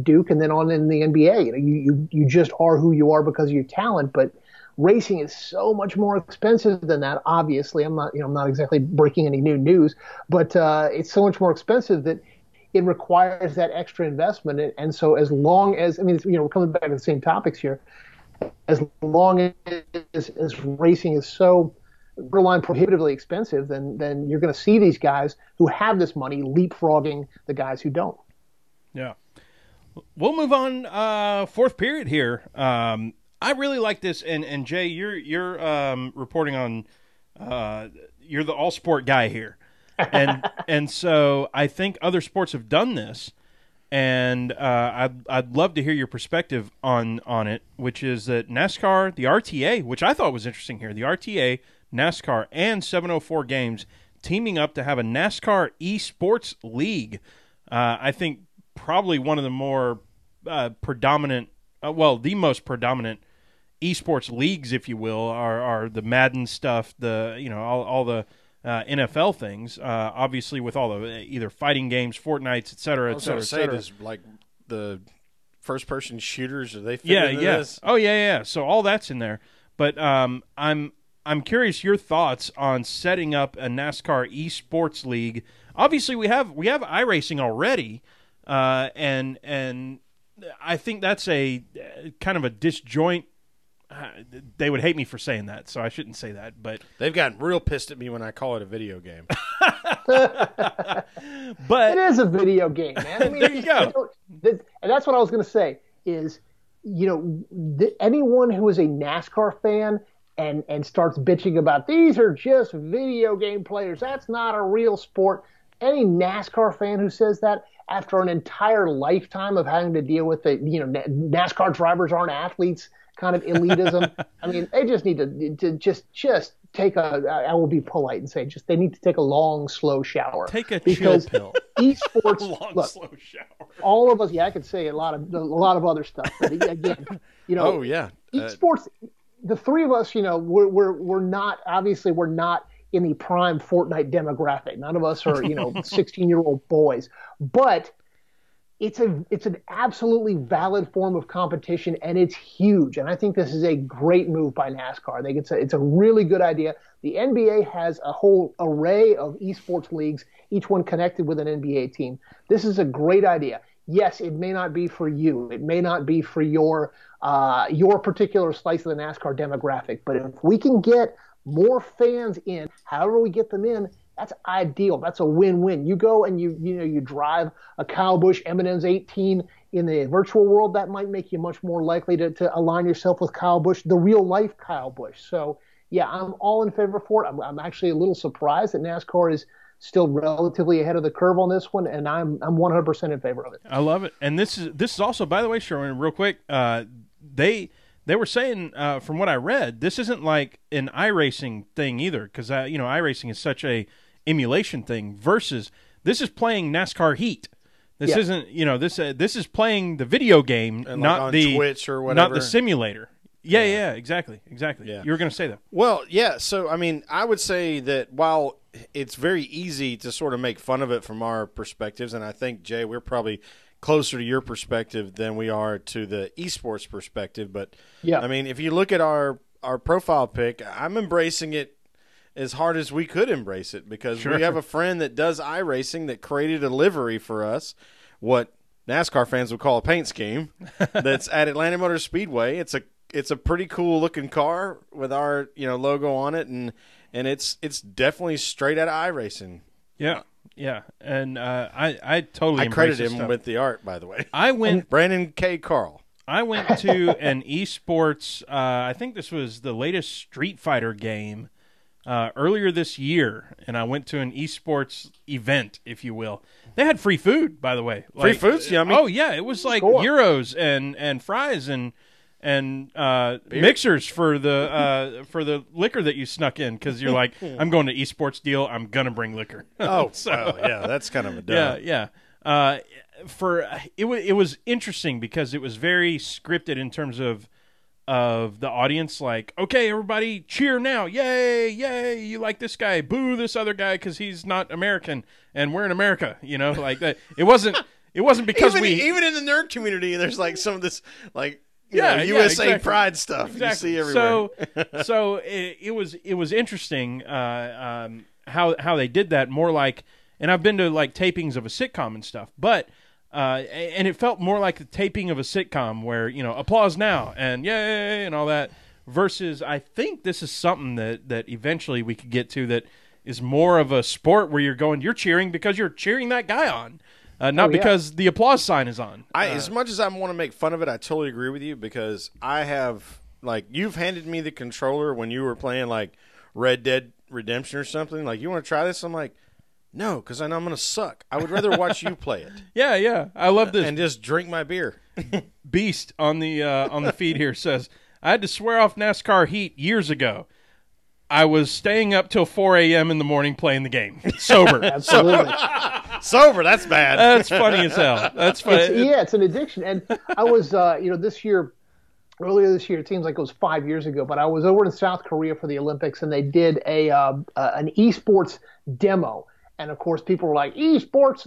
Duke and then on in the NBA. You just are who you are because of your talent. But racing is so much more expensive than that. Obviously, I'm not exactly breaking any new news, but it's so much more expensive that it requires that extra investment. And so as long as, we're coming back to the same topics here, as long as racing is so borderline prohibitively expensive, then you're going to see these guys who have this money leapfrogging the guys who don't. Yeah. We'll move on. Fourth period here. I really like this, and Jay, you're reporting on. You're the all sport guy here, and so I think other sports have done this, and I'd love to hear your perspective on it, which is that NASCAR, the RTA, which I thought was interesting here, the RTA, NASCAR, and 704 Games teaming up to have a NASCAR esports league. I think probably one of the more predominant, the most predominant esports leagues, if you will, are the Madden stuff, all the NFL things, obviously with all the either fighting games, Fortnites, et cetera, et cetera, et cetera. Does, like, the first-person shooters, are they fit into this? Oh, yeah. So all that's in there. But I'm curious your thoughts on setting up a NASCAR esports league. Obviously, we have iRacing already, and I think that's a kind of a disjoint. They would hate me for saying that, so I shouldn't say that. But they've gotten real pissed at me when I call it a video game. But it is a video game, man. I mean, there you go. And that's what I was going to say is, anyone who is a NASCAR fan and starts bitching about these are just video game players, that's not a real sport. Any NASCAR fan who says that after an entire lifetime of having to deal with NASCAR drivers aren't athletes kind of elitism, I mean, they just need to just take I will be polite and say they need to take a long, slow shower. Take a chill pill. Esports, slow shower. All of us, I could say a lot of other stuff, but again, oh yeah, esports. The three of us, we're not, obviously we're not in the prime Fortnite demographic. None of us are, 16-year-old boys, but it's an absolutely valid form of competition, and it's huge. And I think this is a great move by NASCAR. I think it's a really good idea. The NBA has a whole array of esports leagues, each one connected with an NBA team. This is a great idea. Yes, it may not be for you. It may not be for your particular slice of the NASCAR demographic. But if we can get more fans in, however we get them in, that's ideal. That's a win-win. You go and you drive a Kyle Busch M&M's 18 in the virtual world. That might make you much more likely to align yourself with Kyle Busch, the real-life Kyle Busch. So, yeah, I'm all in favor for it. I'm actually a little surprised that NASCAR is still relatively ahead of the curve on this one, and I'm 100% in favor of it. I love it. And this is also, by the way, Sherwin, real quick, they they were saying, from what I read, this isn't like an iRacing thing either, because iRacing is such a emulation thing. Versus this is playing NASCAR Heat. This isn't this is playing the video game, and not on the Twitch or whatever. not the simulator. Yeah, exactly. Yeah. You were going to say that. Well, yeah. So I mean, I would say that while it's very easy to sort of make fun of it from our perspectives, and I think Jay, we're probably closer to your perspective than we are to the esports perspective. But I mean, if you look at our profile pic, I'm embracing it as hard as we could embrace it, because we have a friend that does iRacing that created a livery for us, what NASCAR fans would call a paint scheme, that's at Atlanta Motor Speedway. It's a pretty cool looking car with our logo on it, and it's definitely straight out of iRacing. Yeah, and I totally I credit him with the art, by the way. I went Brandon K. Carl. I went to an esports. I think this was the latest Street Fighter game. Earlier this year, and I went to an esports event, if you will. They had free food, by the way. Free food's yummy. Oh yeah, it was like gyros and fries and mixers for the liquor that you snuck in, because you're like, I'm going to esports deal, I'm gonna bring liquor. Yeah, that's kind of a dumb. Yeah. It was interesting because it was very scripted in terms of the audience, like, okay, everybody cheer now, yay, you like this guy, boo this other guy because he's not American and we're in America, like that. It wasn't because even in the nerd community, there's like some of this like USA pride stuff you see everywhere. So it was interesting how they did that, more like, and I've been to like tapings of a sitcom and stuff, but and it felt more like the taping of a sitcom where, applause now and yay and all that, versus I think this is something that eventually we could get to that is more of a sport where you're cheering because you're cheering that guy on, not because the applause sign is on. As much as I want to make fun of it, I totally agree with you, because I have, like, you've handed me the controller when you were playing like Red Dead Redemption or something, like, you want to try this? I'm like, no, because I know I'm going to suck. I would rather watch you play it. Yeah. I love this. And just drink my beer. Beast on the feed here says, I had to swear off NASCAR Heat years ago. I was staying up till 4 a.m. in the morning playing the game. Sober. Absolutely. Sober, that's bad. That's funny as hell. That's funny. It's an addiction. And I was, earlier this year, it seems like it was 5 years ago, but I was over in South Korea for the Olympics, and they did an esports demo. And of course, people were like, esports,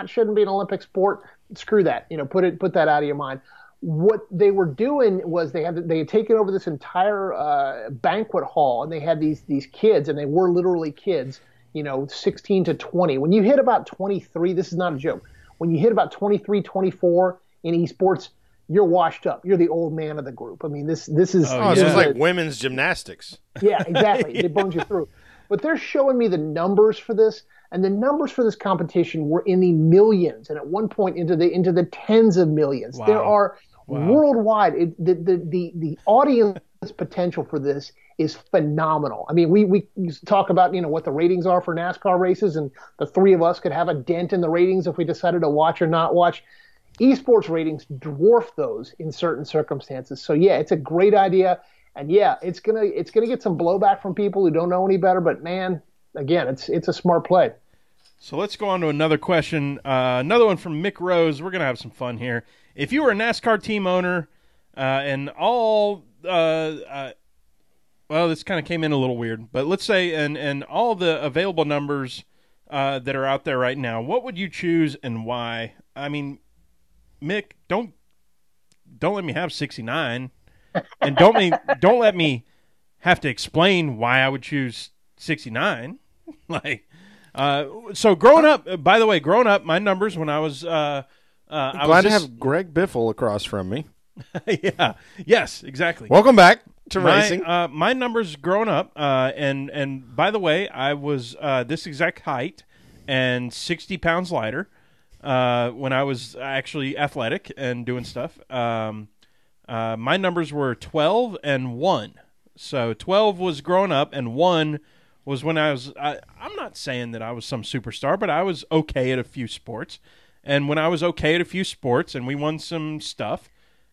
shouldn't be an Olympic sport. Screw that. Put that out of your mind. What they were doing was they had taken over this entire banquet hall, and they had these kids, and they were literally kids, 16 to 20. When you hit about 23, this is not a joke. When you hit about 23, 24 in esports, you're washed up. You're the old man of the group. I mean, this is so it's like women's gymnastics. Yeah, exactly. They burned you through. But they're showing me the numbers for this. And the numbers for this competition were in the millions, and at one point into the tens of millions. Wow. There are worldwide. The audience potential for this is phenomenal. I mean, we talk about what the ratings are for NASCAR races, and the three of us could have a dent in the ratings if we decided to watch or not watch. Esports ratings dwarf those in certain circumstances. So yeah, it's a great idea, and yeah, it's gonna get some blowback from people who don't know any better. But man, again, it's a smart play. So let's go on to another question. Another one from Mick Rose. We're going to have some fun here. If you were a NASCAR team owner and all well, this kind of came in a little weird, but let's say and all the available numbers that are out there right now, what would you choose and why? I mean, Mick, don't let me have 69, and don't let me have to explain why I would choose 69. So growing up, by the way, my numbers when I was glad to have Greg Biffle across from me. Yeah. Yes, exactly. Welcome back to racing. My numbers growing up, and by the way, I was this exact height and 60 pounds lighter when I was actually athletic and doing stuff. My numbers were 12 and 1. So 12 was growing up, and 1 was when I was, I'm not saying that I was some superstar, but I was okay at a few sports. And when I was okay at a few sports and we won some stuff,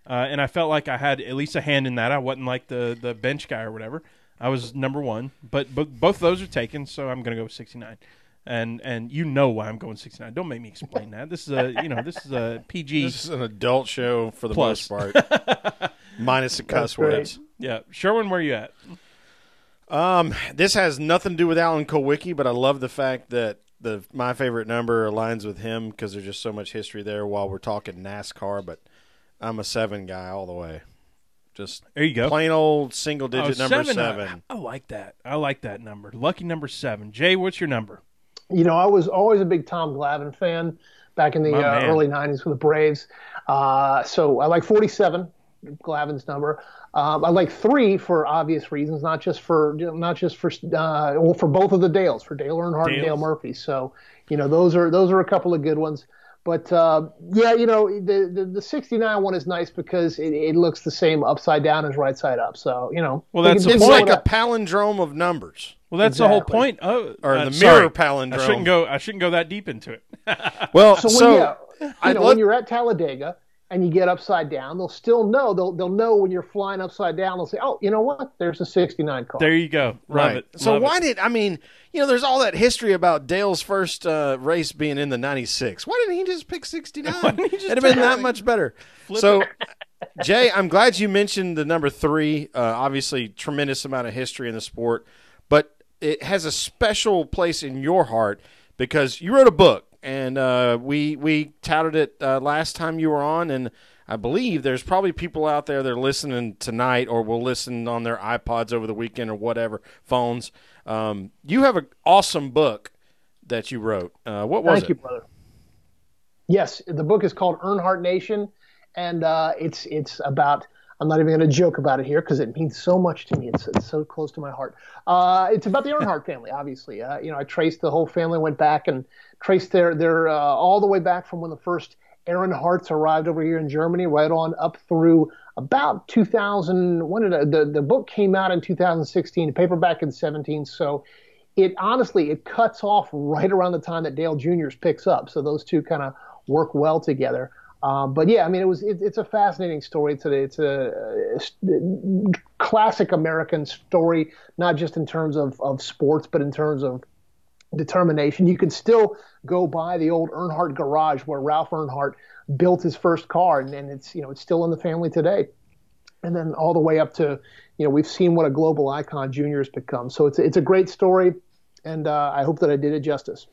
and I felt like I had at least a hand in that. I wasn't like the bench guy or whatever. I was number one, but both of those are taken, so I'm going to go with 69. And you know why I'm going 69. Don't make me explain that. This is a PG. This is an adult show for the plus. most part, minus the cuss words. Yeah, Sherwin, where you at? This has nothing to do with Alan Kulwicki, but I love the fact that my favorite number aligns with him because there's just so much history there. While we're talking NASCAR, but I'm a 7 guy all the way. Just there you go. Plain old single digit number 7. I like that. I like that number. Lucky number 7. Jay, what's your number? I was always a big Tom Glavine fan back in the early 90s with the Braves. So I like 47, Glavine's number. I like 3 for obvious reasons, not just for for both of the Dales, for Dale Earnhardt and Dale Murphy. So, those are a couple of good ones. But the 69 one is nice because it looks the same upside down as right side up. So, well, that's it's like a palindrome of numbers. Well, that's the whole point. Oh, or the mirror palindrome. I shouldn't go that deep into it. Well, when you're at Talladega and you get upside down, they'll still know. They'll know when you're flying upside down. They'll say, "Oh, you know what? There's a 69 car." There you go. Love it. So there's all that history about Dale's first race being in the 96. Why didn't he just pick 69? It'd have been that much better. Jay, I'm glad you mentioned the number 3. Obviously, tremendous amount of history in the sport, but it has a special place in your heart because you wrote a book, and we touted it last time you were on, and I believe there's probably people out there that are listening tonight or will listen on their iPods over the weekend or whatever, phones. You have an awesome book that you wrote. What was it? Thank you, brother. Yes, the book is called Earnhardt Nation, and it's about – I'm not even going to joke about it here because it means so much to me. It's so close to my heart. It's about the Earnhardt family, obviously. I traced the whole family, went back and traced their all the way back from when the first Earnhardts arrived over here in Germany, right on up through about 2000. When did the book came out in 2016, the paperback in 17. So it cuts off right around the time that Dale Jr.'s picks up. So those two kind of work well together. But yeah, I mean, it's a fascinating story. It's a classic American story, not just in terms of sports, but in terms of determination. You can still go by the old Earnhardt garage where Ralph Earnhardt built his first car, and it's still in the family today. And then all the way up to, we've seen what a global icon Junior has become. So it's a great story, and I hope that I did it justice.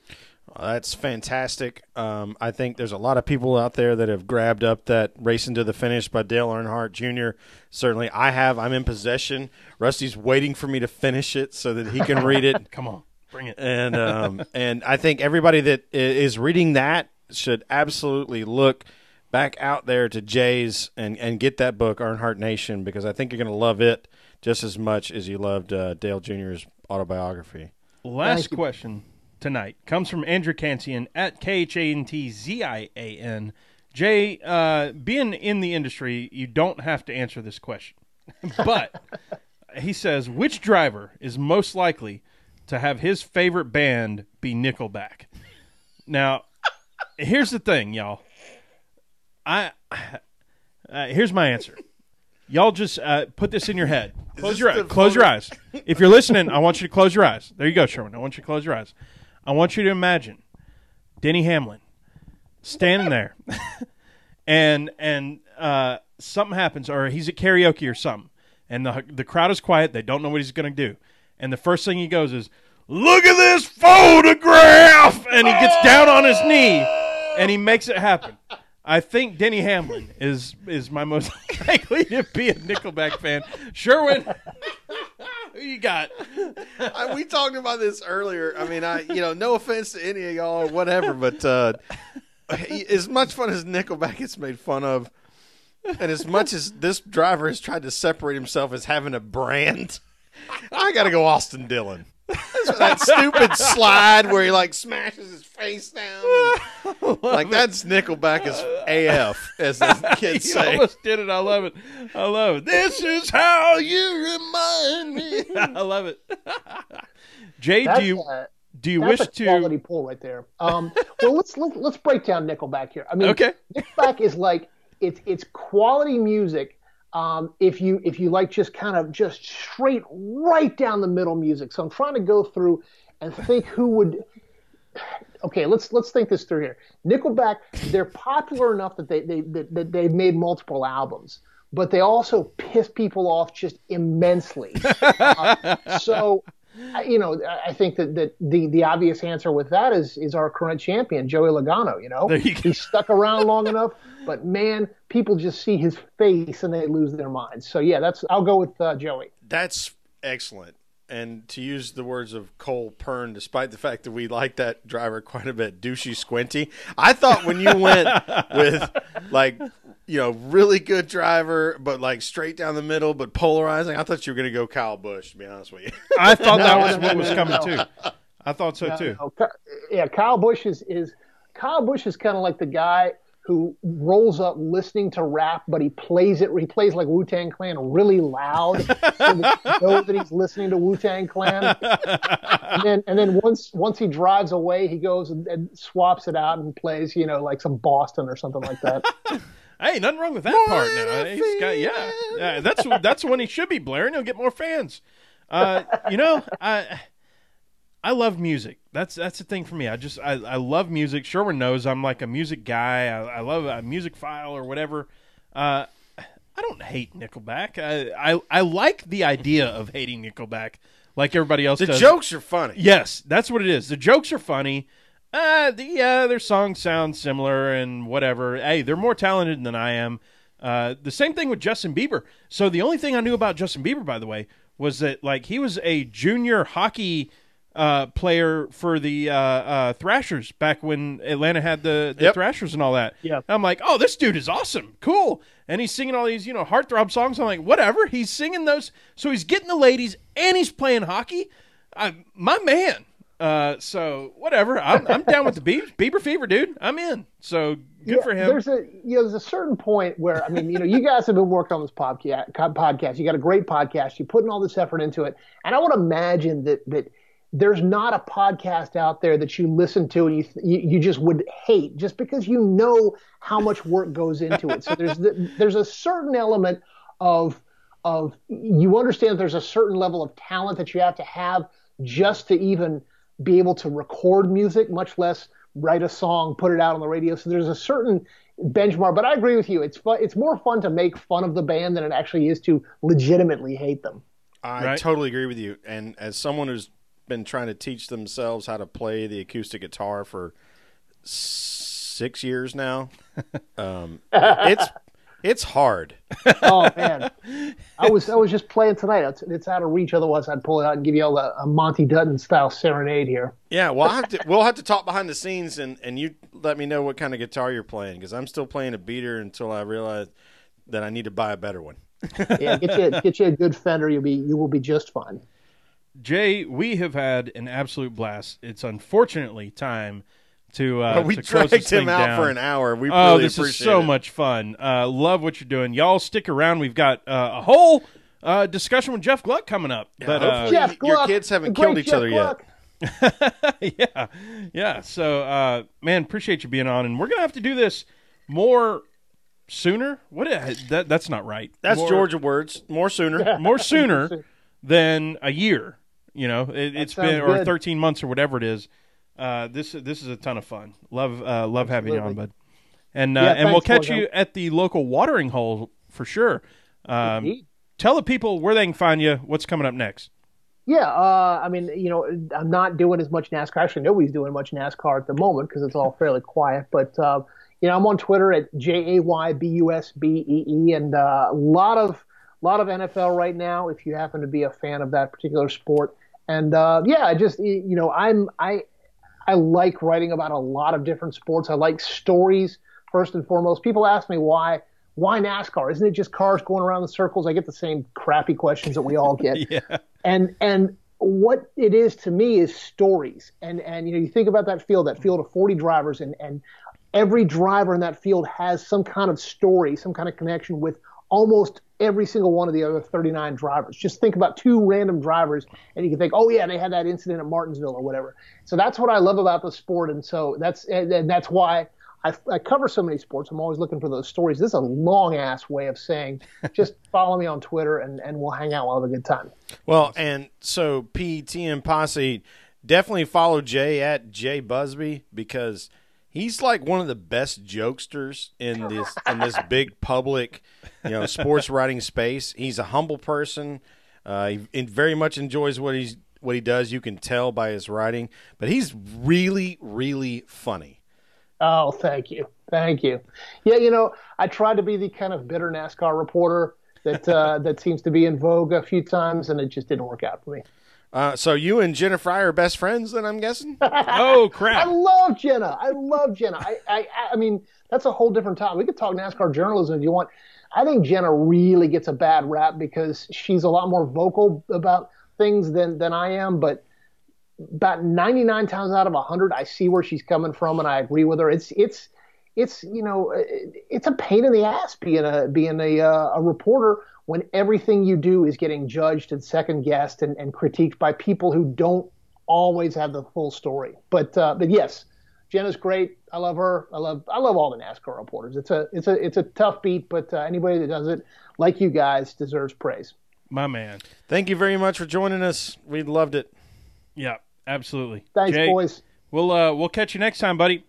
That's fantastic. I think there's a lot of people out there that have grabbed up that Racing to the Finish by Dale Earnhardt Jr. Certainly I have. I'm in possession. Rusty's waiting for me to finish it so that he can read it. Come on, bring it. And I think everybody that is reading that should absolutely look back out there to Jay's and get that book, Earnhardt Nation, because I think you're going to love it just as much as you loved Dale Jr.'s autobiography. Last question tonight comes from Andrew Kantian at KHANTZIAN. Jay, being in the industry, you don't have to answer this question. But he says, which driver is most likely to have his favorite band be Nickelback? Now, here's the thing, y'all. Here's my answer. Y'all just put this in your head. Close your eyes. If you're listening, I want you to close your eyes. There you go, Sherwin. I want you to close your eyes. I want you to imagine Denny Hamlin standing there, and something happens, or he's at karaoke or something, and the crowd is quiet. They don't know what he's going to do, and the first thing he goes is, "Look at this photograph!" And he gets down on his knee, and he makes it happen. I think Denny Hamlin is my most likely to be a Nickelback fan. Sherwin, who you got? We talked about this earlier. I mean, no offense to any of y'all or whatever, but as much fun as Nickelback gets made fun of, and as much as this driver has tried to separate himself as having a brand, I got to go Austin Dillon. That stupid slide where he smashes his face down. That's Nickelback as AF, as the kids say. You almost did it. I love it. This is how you remind me. I love it. Jay, do you wish to quality pull right there? Well, let's break down Nickelback here. I mean, okay. Nickelback is it's quality music. If you like just kind of just straight right down the middle music. So I'm trying to go through and think who would. Okay, let's think this through here. Nickelback, they're popular enough that they've made multiple albums, but they also piss people off just immensely. So, I think that the obvious answer with that is our current champion, Joey Logano. He's stuck around long enough, but man, people just see his face and they lose their minds. So yeah, I'll go with Joey. That's excellent. And to use the words of Cole Pern, despite the fact that we like that driver quite a bit, douchey squinty. I thought when you went with really good driver, but like straight down the middle, but polarizing, I thought you were going to go Kyle Busch, to be honest with you. I thought that was what was coming too. I thought so too. Yeah, Kyle Busch is kind of like the guy who rolls up listening to rap, but he plays like Wu-Tang Clan really loud so that you know that he's listening to Wu-Tang Clan. And then once he drives away, he goes and swaps it out and plays, like some Boston or something like that. Hey, nothing wrong with that part now. He's got, yeah, that's when he should be blaring. He'll get more fans. I love music. That's the thing for me. I love music. Sherwin knows I'm like a music guy. I love a music file or whatever. I don't hate Nickelback. I like the idea of hating Nickelback like everybody else does. The jokes are funny. Yes, that's what it is. The jokes are funny. Their songs sound similar and whatever. Hey, they're more talented than I am. The same thing with Justin Bieber. So the only thing I knew about Justin Bieber, by the way, was that like he was a junior hockey player for the Thrashers back when Atlanta had the Thrashers and all that. Yeah. I'm like, oh, this dude is awesome. Cool. And he's singing all these, heartthrob songs. I'm like, whatever. He's singing those. So he's getting the ladies and he's playing hockey. My man. So whatever. I'm down with the Bieber fever, dude. I'm in. So good for him. There's a certain point where, you guys have been working on this podcast. You got a great podcast. You're putting all this effort into it. And I would imagine that there's not a podcast out there that you listen to and you just would hate just because you know how much work goes into it. So there's a certain element of you understand that there's a certain level of talent that you have to have just to even be able to record music, much less write a song, put it out on the radio. So there's a certain benchmark. But I agree with you. It's fun. It's more fun to make fun of the band than it actually is to legitimately hate them. I totally agree with you. And as someone who's been trying to teach themselves how to play the acoustic guitar for 6 years now. It's hard. Oh man, I was just playing tonight. It's out of reach. Otherwise, I'd pull it out and give you all a Monty Dutton style serenade here. Yeah, well, we'll have to talk behind the scenes, and you let me know what kind of guitar you're playing because I'm still playing a beater until I realize that I need to buy a better one. Yeah, get you a good Fender. You will be just fine. Jay, we have had an absolute blast. It's unfortunately time to we to close this dragged him thing out down. for an hour. We really this appreciate is so it. much fun. Love what you're doing. Y'all stick around. We've got a whole discussion with Jeff Gluck coming up. But hopefully Jeff Gluck, your kids haven't killed each other Gluck. yet. Yeah. So, man, appreciate you being on, and we're gonna have to do this more sooner. That's not right. That's Georgia words. More sooner. More sooner than a year. It's been or 13 months or whatever it is. This is a ton of fun. Love having you on, bud. And we'll catch you at the local watering hole for sure. Tell the people where they can find you. What's coming up next? Yeah, I'm not doing as much NASCAR. Actually, nobody's doing much NASCAR at the moment because it's all fairly quiet. But I'm on Twitter at JAYBUSBEE, and a lot of NFL right now. If you happen to be a fan of that particular sport. And I like writing about a lot of different sports. I like stories first and foremost. People ask me why NASCAR? Isn't it just cars going around in circles? I get the same crappy questions that we all get. Yeah. And what it is to me is stories. And you think about that field of 40 drivers, and every driver in that field has some kind of story, some kind of connection with almost every single one of the other 39 drivers. Just think about two random drivers, and you can think, oh yeah, they had that incident at Martinsville or whatever. So that's what I love about the sport, and so that's why I cover so many sports. I'm always looking for those stories. This is a long-ass way of saying just follow me on Twitter, and we'll hang out. We'll have a good time. Well, and so PTM Posse, definitely follow Jay at Jay Busbee because he's like one of the best jokesters in this big public, sports writing space. He's a humble person. He very much enjoys what he does. You can tell by his writing, but he's really, really funny. Oh, thank you. Thank you. Yeah, I tried to be the kind of bitter NASCAR reporter that seems to be in vogue a few times, and it just didn't work out for me. So you and Jenna Fry are best friends, then, I'm guessing? Oh, crap. I love Jenna. I mean, that's a whole different topic. We could talk NASCAR journalism if you want. I think Jenna really gets a bad rap because she's a lot more vocal about things than I am, but about 99 times out of 100, I see where she's coming from, and I agree with her. It's a pain in the ass being a reporter when everything you do is getting judged and second guessed and critiqued by people who don't always have the full story. But yes, Jenna's great. I love her. I love all the NASCAR reporters. It's a tough beat, but anybody that does it like you guys deserves praise. My man. Thank you very much for joining us. We loved it. Yeah, absolutely. Thanks, Jay, boys. We'll catch you next time, buddy.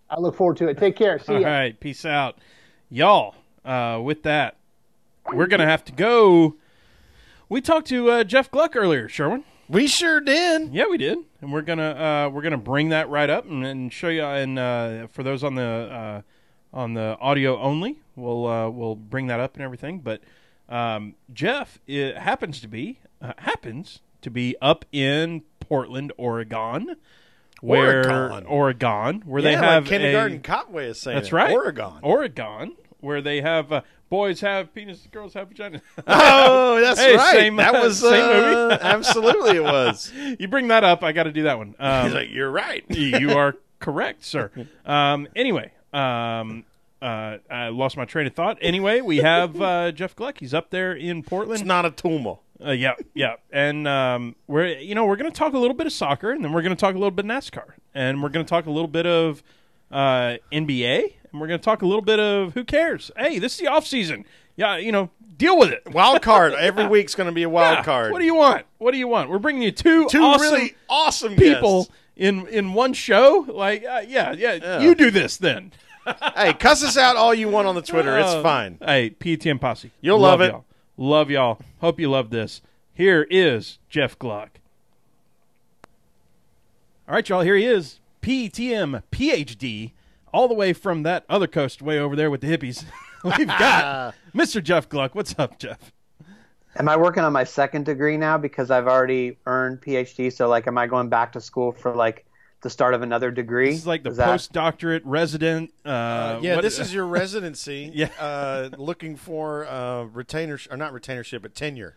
I look forward to it. Take care. See ya. All right, peace out. Y'all, with that, we're going to have to go. We talked to Jeff Gluck earlier, Sherwin. We sure did. Yeah, we did. And we're gonna bring that right up and show you. And for those on the audio only, we'll bring that up and everything. But Jeff happens to be up in Portland, Oregon, where they have like kindergarten cop way of saying that's it. right, Oregon, where they have boys have penis, girls have vagina. Oh, that's right. Same, that was same movie. Absolutely, it was. You bring that up, I got to do that one. He's like, you're right. You are correct, sir. Anyway, I lost my train of thought. Anyway, we have Jeff Gluck. He's up there in Portland. It's not a tumor. Yeah, and we're going to talk a little bit of soccer, and then we're going to talk a little bit of NASCAR, and we're going to talk a little bit of NBA, and we're going to talk a little bit of who cares. Hey, this is the off season. Yeah, deal with it. Wild card. Every week's going to be a wild card. What do you want? We're bringing you two really awesome people guests in one show. Like, yeah. You do this then. Hey, cuss us out all you want on the Twitter. It's fine. Hey, PTM Posse. You'll love it. Y'all. Love y'all. Hope you love this. Here is Jeff Gluck. All right, y'all. Here he is. PTM PhD. All the way from that other coast way over there with the hippies. We've got Mr. Jeff Gluck. What's up, Jeff? Am I working on my second degree now because I've already earned PhD? So, am I going back to school for, the start of another degree? This is like the postdoctorate resident. This is your residency. Yeah. Looking for not retainership, but tenure.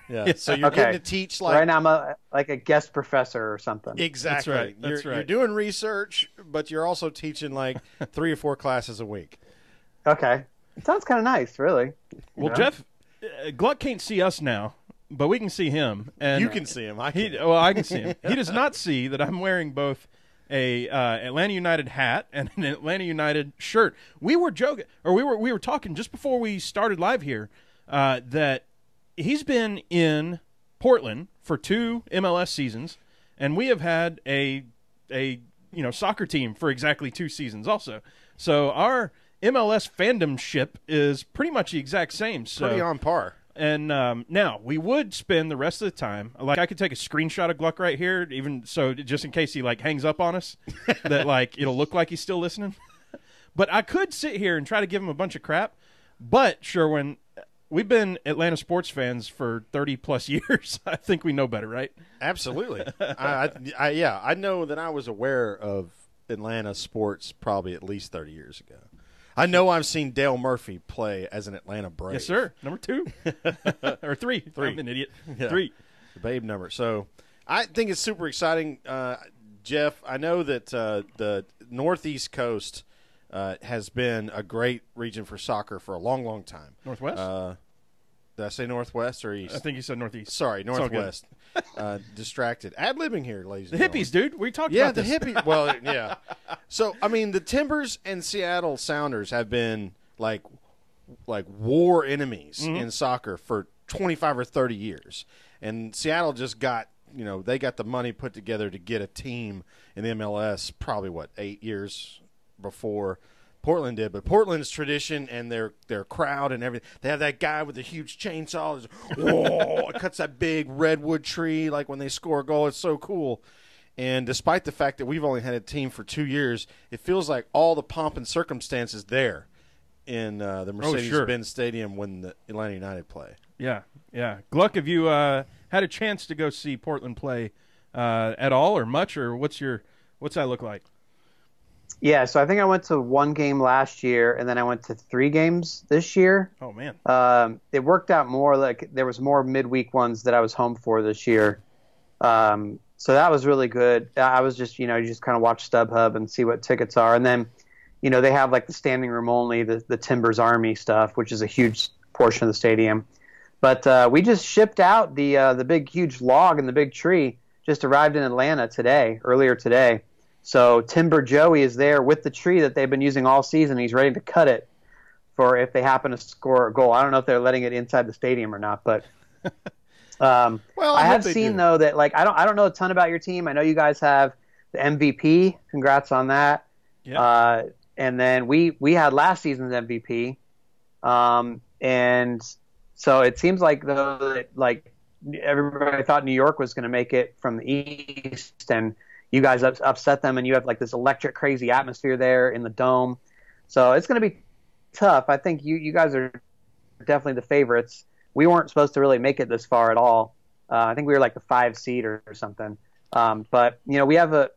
Yeah. So you're getting to teach right now I'm a guest professor or something. Exactly. That's right. You're doing research, but you're also teaching 3 or 4 classes a week. Okay. It sounds kind of nice, really. Well, Jeff, Gluck can't see us now, but we can see him. And you can see him. I can see him. He does not see that I'm wearing both a Atlanta United hat and an Atlanta United shirt. We were joking, or we were talking just before we started live here that he's been in Portland for 2 MLS seasons, and we have had a soccer team for exactly 2 seasons also. So our MLS fandomship is pretty much the exact same. So pretty on par. And now we would spend the rest of the time, I could take a screenshot of Gluck right here, even so, just in case he hangs up on us, that it'll look like he's still listening. But I could sit here and try to give him a bunch of crap. But Sherwin, we've been Atlanta sports fans for 30 plus years. I think we know better, right? Absolutely. I know that I was aware of Atlanta sports probably at least 30 years ago. I know I've seen Dale Murphy play as an Atlanta Brave. Yes, sir. Number 2. Or 3. I'm an idiot. Yeah. 3. The Babe number. So I think it's super exciting. Jeff, I know that the Northeast Coast has been a great region for soccer for a long, long time. Northwest? Did I say northwest or east? I think you said northeast. Sorry, northwest. Distracted. Ad-libbing here, ladies and The gentlemen. hippies, dude. We talked about this. Yeah, the hippies. Well, yeah. So, I mean, the Timbers and Seattle Sounders have been like war enemies in soccer for 25 or 30 years. And Seattle just got, they got the money put together to get a team in the MLS probably, 8 years before Portland did. But Portland's tradition and their crowd and everything, they have that guy with the huge chainsaw. It cuts that big redwood tree like when they score a goal. It's so cool. And despite the fact that we've only had a team for 2 years, it feels like all the pomp and circumstances there in the Mercedes-Benz Stadium when the Atlanta United play. Yeah, yeah. Gluck, have you had a chance to go see Portland play at all or much, or what's that look like? Yeah, so I think I went to one game last year, and then I went to 3 games this year. Oh, man. It worked out more like there was more midweek ones that I was home for this year. So that was really good. I was just, you just kind of watch StubHub and see what tickets are. And then, they have like the standing room only, the Timbers Army stuff, which is a huge portion of the stadium. But we just shipped out the big, huge log and the big tree. Just arrived in Atlanta earlier today. So Timber Joey is there with the tree that they've been using all season. He's ready to cut it for if they happen to score a goal. I don't know if they're letting it inside the stadium or not, but I have seen though that I don't know a ton about your team. I know you guys have the MVP. Congrats on that. Yeah. And then we had last season's MVP. And so it seems like though that everybody thought New York was going to make it from the East, and you guys upset them, and you have like this electric, crazy atmosphere there in the dome. So it's going to be tough. I think you guys are definitely the favorites. We weren't supposed to really make it this far at all. I think we were like the 5 seed or something. But we have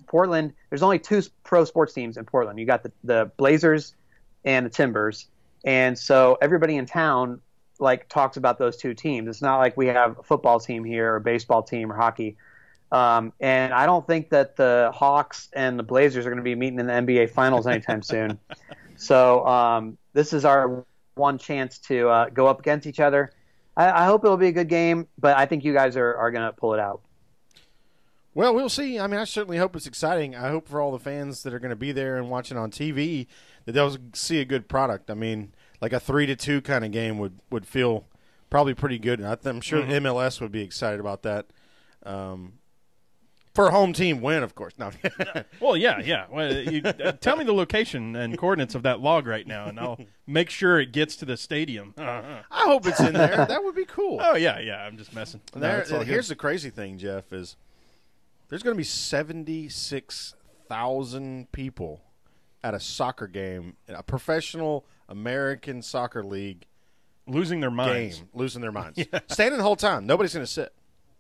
Portland. There's only 2 pro sports teams in Portland. You got the Blazers and the Timbers, and so everybody in town talks about those 2 teams. It's not like we have a football team here or a baseball team or hockey. And I don't think that the Hawks and the Blazers are going to be meeting in the NBA Finals anytime soon. So this is our one chance to go up against each other. I hope it'll be a good game, but I think you guys are going to pull it out. Well, we'll see. I mean, I certainly hope it's exciting. I hope for all the fans that are going to be there and watching on TV that they'll see a good product. I mean, like a 3-2 kind of game would feel probably pretty good. And I'm sure the MLS would be excited about that. For a home team win, of course. No. Well, yeah. Well, tell me the location and coordinates of that log right now, and I'll make sure it gets to the stadium. I hope it's in there. That would be cool. Oh, yeah. I'm just messing. Here's the crazy thing, Jeff, is there's going to be 76,000 people at a soccer game, a professional American soccer league losing their minds. Yeah. Standing the whole time. Nobody's going to sit.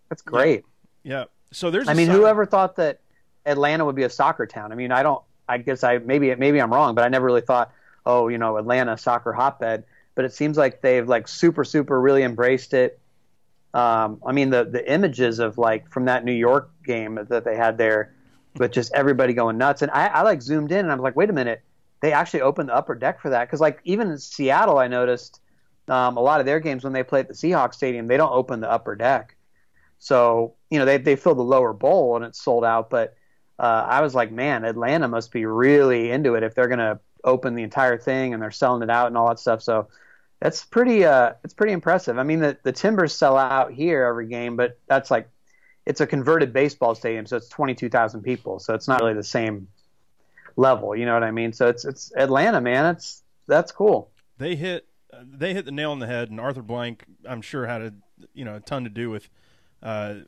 That's great. Yeah. So there's. Whoever thought that Atlanta would be a soccer town? I mean, I guess maybe I'm wrong, but I never really thought, Atlanta soccer hotbed. But it seems like they've super really embraced it. The images of from that New York game that they had there, with just everybody going nuts, and I zoomed in and I was like, wait a minute, they actually opened the upper deck for that, because even in Seattle, I noticed a lot of their games when they play at the Seahawks stadium, they don't open the upper deck. So, they fill the lower bowl and it's sold out. But I was like, man, Atlanta must be really into it if they're going to open the entire thing and they're selling it out and all that stuff. So that's pretty impressive. I mean, the Timbers sell out here every game, but that's it's a converted baseball stadium. So it's 22,000 people. So it's not really the same level. You know what I mean? So it's Atlanta, man. That's cool. They hit the nail on the head, and Arthur Blank, I'm sure, had a ton to do with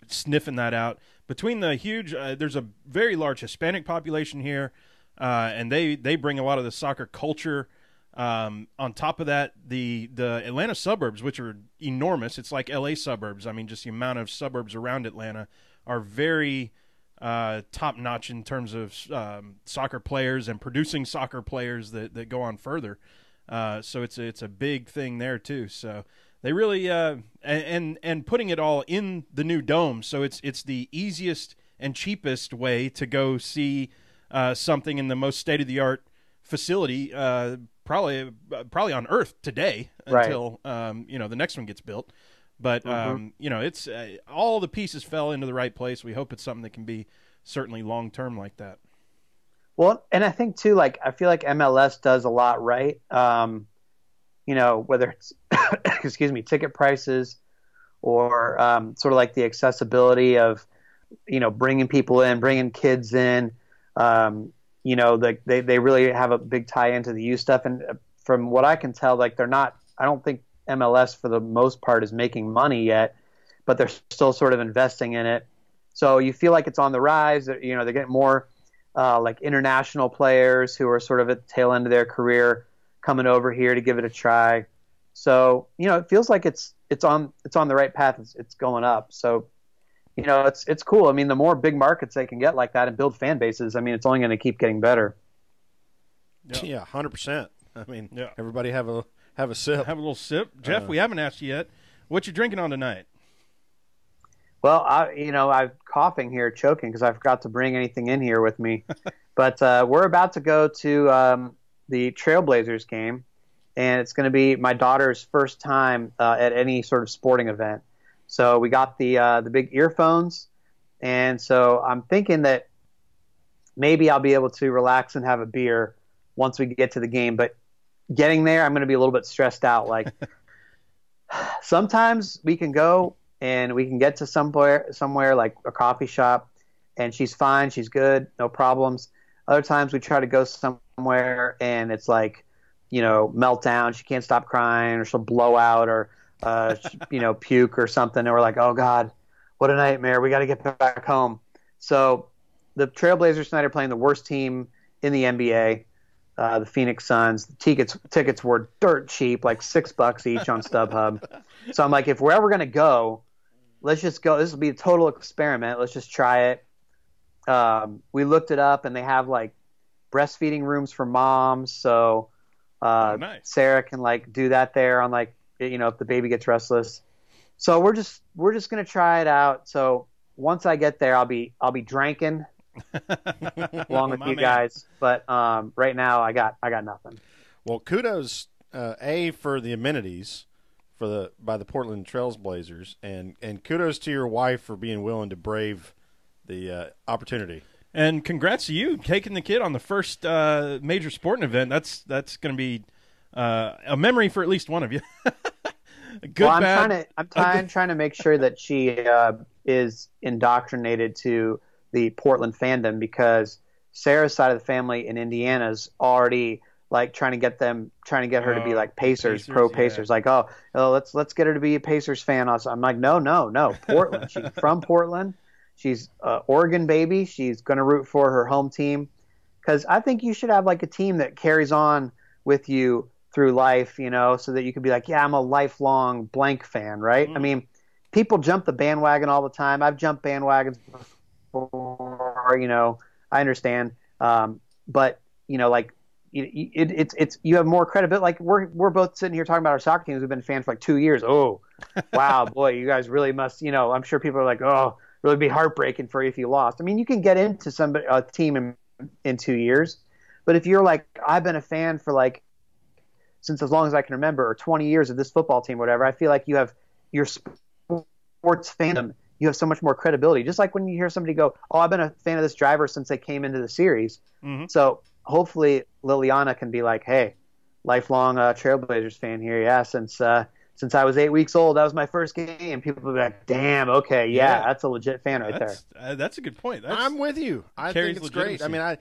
sniffing that out. Between the huge, there's a very large Hispanic population here, and they bring a lot of the soccer culture. On top of that, the Atlanta suburbs, which are enormous, it's like LA suburbs. I mean, just the amount of suburbs around Atlanta are very top notch in terms of soccer players and producing soccer players that go on further. So it's a big thing there too. So they really and putting it all in the new dome, so it's the easiest and cheapest way to go see something in the most state of the art facility probably on Earth today until the next one gets built. But it's all the pieces fell into the right place. We hope it's something that can be certainly long term like that. Well, and I think too, like I feel like MLS does a lot right. Whether it's excuse me, ticket prices or sort of like the accessibility of bringing people in, bringing kids in. They really have a big tie into the youth stuff, and from what I can tell, like I don't think MLS for the most part is making money yet, but they're still sort of investing in it. So you feel like it's on the rise. They're getting more like international players who are sort of at the tail end of their career coming over here to give it a try. So it feels like it's on the right path. It's going up. So it's cool. I mean, the more big markets they can get like that and build fan bases, I mean, it's only going to keep getting better. Yeah, 100%. I mean, everybody have a sip. Have a little sip. Jeff, we haven't asked you yet. What you drinking on tonight? Well, I'm coughing here, choking because I forgot to bring anything in here with me. But we're about to go to the Trailblazers game, and it's going to be my daughter's first time at any sort of sporting event. So we got the big earphones, and so I'm thinking that maybe I'll be able to relax and have a beer once we get to the game. But getting there, I'm going to be a little bit stressed out. Like sometimes we can go and we can get to somewhere like a coffee shop, and she's fine, she's good, no problems. Other times we try to go somewhere and it's like, meltdown. She can't stop crying, or she'll blow out, or puke or something. And we're like, oh God, what a nightmare. We got to get back home. So the Trailblazers tonight are playing the worst team in the NBA, the Phoenix Suns. The tickets were dirt cheap, like $6 each on StubHub. So I'm like, if we're ever going to go, let's just go. This will be a total experiment. Let's just try it. We looked it up, and they have like breastfeeding rooms for moms. So nice. Sarah can like do that there on like, if the baby gets restless. So we're just going to try it out. So once I get there, I'll be drinking along with you guys. But right now I got nothing. Well, kudos for the amenities by the Portland Trailblazers, and kudos to your wife for being willing to brave the opportunity. And congrats to you taking the kid on the first major sporting event. That's going to be a memory for at least one of you. Good, well, bad. I'm trying to make sure that she is indoctrinated to the Portland fandom, because Sarah's side of the family in Indiana is already like trying to get her to be like Pacers, pro Pacers. Like, let's get her to be a Pacers fan. I'm like, no, Portland. She's from Portland. She's Oregon baby. She's going to root for her home team, because I think you should have like a team that carries on with you through life, so that you could be like, yeah, I'm a lifelong blank fan, right? I mean, people jump the bandwagon all the time. I've jumped bandwagons before, I understand. But, like, it's you have more credibility. Like, we're both sitting here talking about our soccer teams. We've been fans for like 2 years. Oh, wow, boy, you guys really must, I'm sure people are like, oh, it would be heartbreaking for you if you lost. I mean, you can get into a team in 2 years, but if you're like, I've been a fan for like, since as long as I can remember, or 20 years of this football team, whatever, I feel like you have your sports fandom. You have so much more credibility. Just like when you hear somebody go, oh, I've been a fan of this driver since they came into the series. Mm-hmm. So hopefully Liliana can be like, hey, lifelong Trailblazers fan here. Yeah, since I was 8 weeks old, that was my first game. People will be like, damn, okay, yeah, that's a legit fan right there. That's a good point. I'm with you. I think it's great. I mean,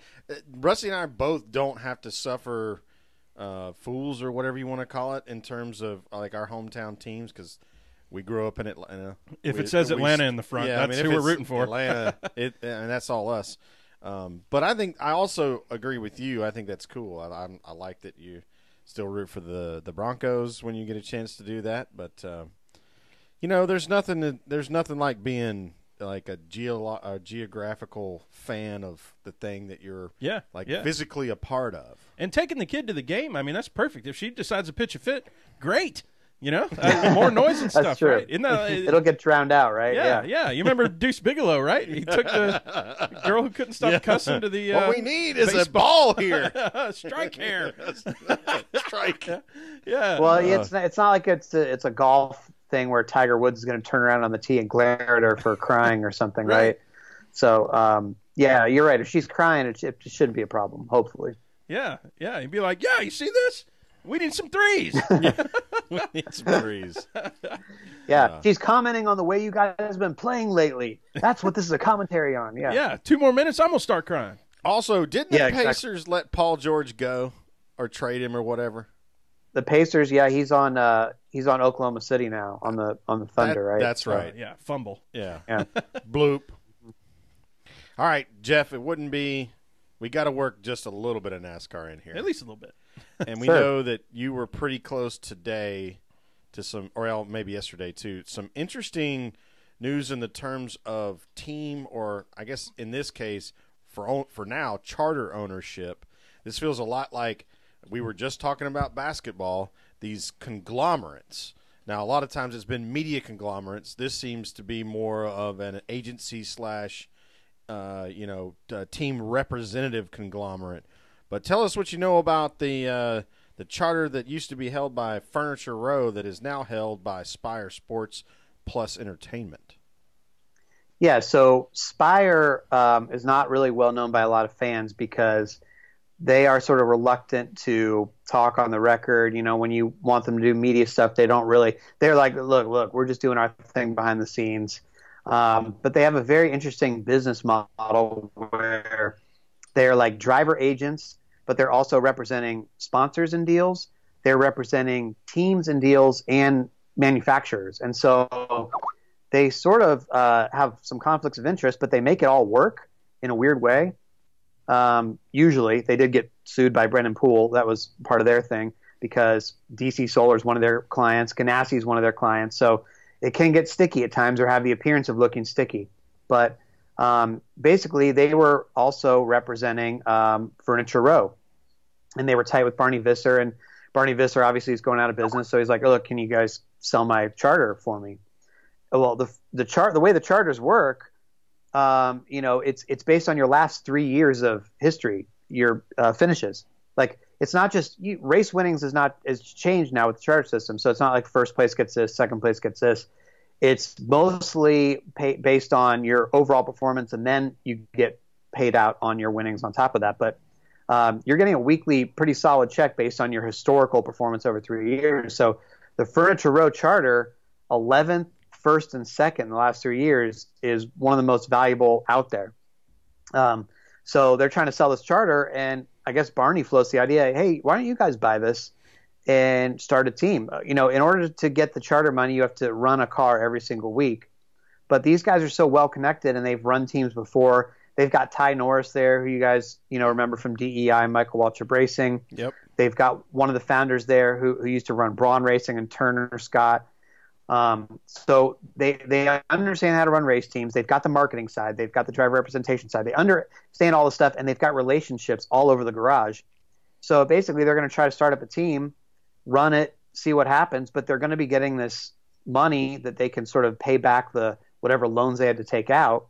Rusty and I both don't have to suffer fools or whatever you want to call it in terms of like our hometown teams, because we grew up in Atlanta. If it says Atlanta in the front, that's who we're rooting for. Atlanta, and that's all us. But I also agree with you. I think that's cool. I like that you still root for the Broncos when you get a chance to do that. But there's nothing like being like a geographical fan of the thing that you're physically a part of. And taking the kid to the game, I mean, that's perfect. If she decides to pitch a fit, great. More noise and stuff, true. right? It'll get drowned out, right? Yeah. You remember Deuce Bigelow, right? He took the girl who couldn't stop cussing to the. What we need is a ball here. Strike here. Strike. Yeah. Well, it's not like it's a golf thing where Tiger Woods is going to turn around on the tee and glare at her for crying or something, right? So, yeah, you're right. If she's crying, it shouldn't be a problem. Hopefully. Yeah. He'd be like, "Yeah, you see this? We need some threes." We need some threes. Yeah, she's commenting on the way you guys have been playing lately. That's what this is a commentary on. Yeah. Yeah. 2 more minutes, I'm gonna start crying. Also, didn't the Pacers let Paul George go or trade him or whatever? The Pacers, yeah, he's on Oklahoma City now on the Thunder, right? That's right. Yeah, fumble. Yeah. Bloop. All right, Jeff. It wouldn't be. We got to work just a little bit of NASCAR in here, At least a little bit. And we know that you were pretty close today to some, or maybe yesterday too, some interesting news in the terms of team, or I guess in this case, for now, charter ownership. This feels a lot like we were just talking about basketball, these conglomerates. Now, a lot of times it's been media conglomerates. This seems to be more of an agency slash team representative conglomerate. But tell us what you know about the charter that used to be held by Furniture Row that is now held by Spire Sports Plus Entertainment. Yeah, so Spire is not really well known by a lot of fans because they are sort of reluctant to talk on the record. When you want them to do media stuff, they're like, look, we're just doing our thing behind the scenes. But they have a very interesting business model where they're like driver agents, but they're also representing sponsors in deals. They're representing teams in deals and manufacturers. And so they sort of have some conflicts of interest, but they make it all work in a weird way. Usually they did get sued by Brendan Poole. That was part of their thing because DC Solar is one of their clients. Ganassi is one of their clients. So it can get sticky at times or have the appearance of looking sticky. But basically, they were also representing Furniture Row. And they were tight with Barney Visser. And Barney Visser obviously is going out of business. So he's like, look, can you guys sell my charter for me? Well, the way the charters work, it's based on your last 3 years of history, your finishes. Like, it's not just race winnings is changed now with the charter system. So it's not like first place gets this, second place gets this. It's mostly based on your overall performance, and then you get paid out on your winnings on top of that. But you're getting a weekly pretty solid check based on your historical performance over 3 years. So the Furniture Row charter, 11th, 1st, and 2nd in the last 3 years is one of the most valuable out there. So they're trying to sell this charter, and I guess Barney floats the idea, hey, why don't you guys buy this and start a team? In order to get the charter money, you have to run a car every single week. But these guys are so well connected, and they've run teams before. They've got Ty Norris there, who you guys remember from DEI, Michael Waltrip Racing. Yep. They've got one of the founders there who used to run Braun Racing, and Turner Scott. So they understand how to run race teams. They've got the marketing side. They've got the driver representation side. They understand all the stuff, and they've got relationships all over the garage. So basically, they're going to try to start up a team, run it, see what happens, but they're going to be getting this money that they can sort of pay back the whatever loans they had to take out.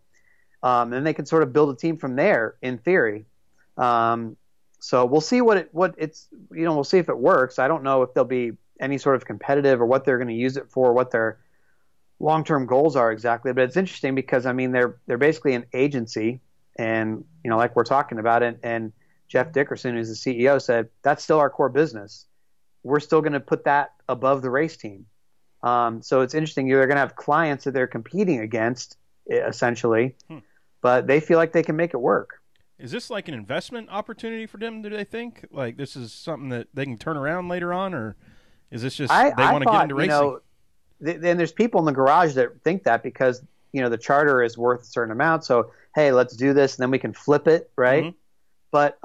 And they can sort of build a team from there, in theory. So we'll see we'll see if it works. I don't know if there'll be any sort of competitive or what they're going to use it for, what their long-term goals are exactly. But it's interesting because, they're basically an agency, and, like we're talking about it, and Jeff Dickerson, who's the CEO, said, that's still our core business. We're still going to put that above the race team. So it's interesting. They're going to have clients that they're competing against, essentially, but they feel like they can make it work. Is this like an investment opportunity for them, do they think? Like this is something that they can turn around later on, or is this just they want to get into racing? Then there's people in the garage that think that because, the charter is worth a certain amount. So, hey, let's do this, and then we can flip it, right? Mm-hmm. But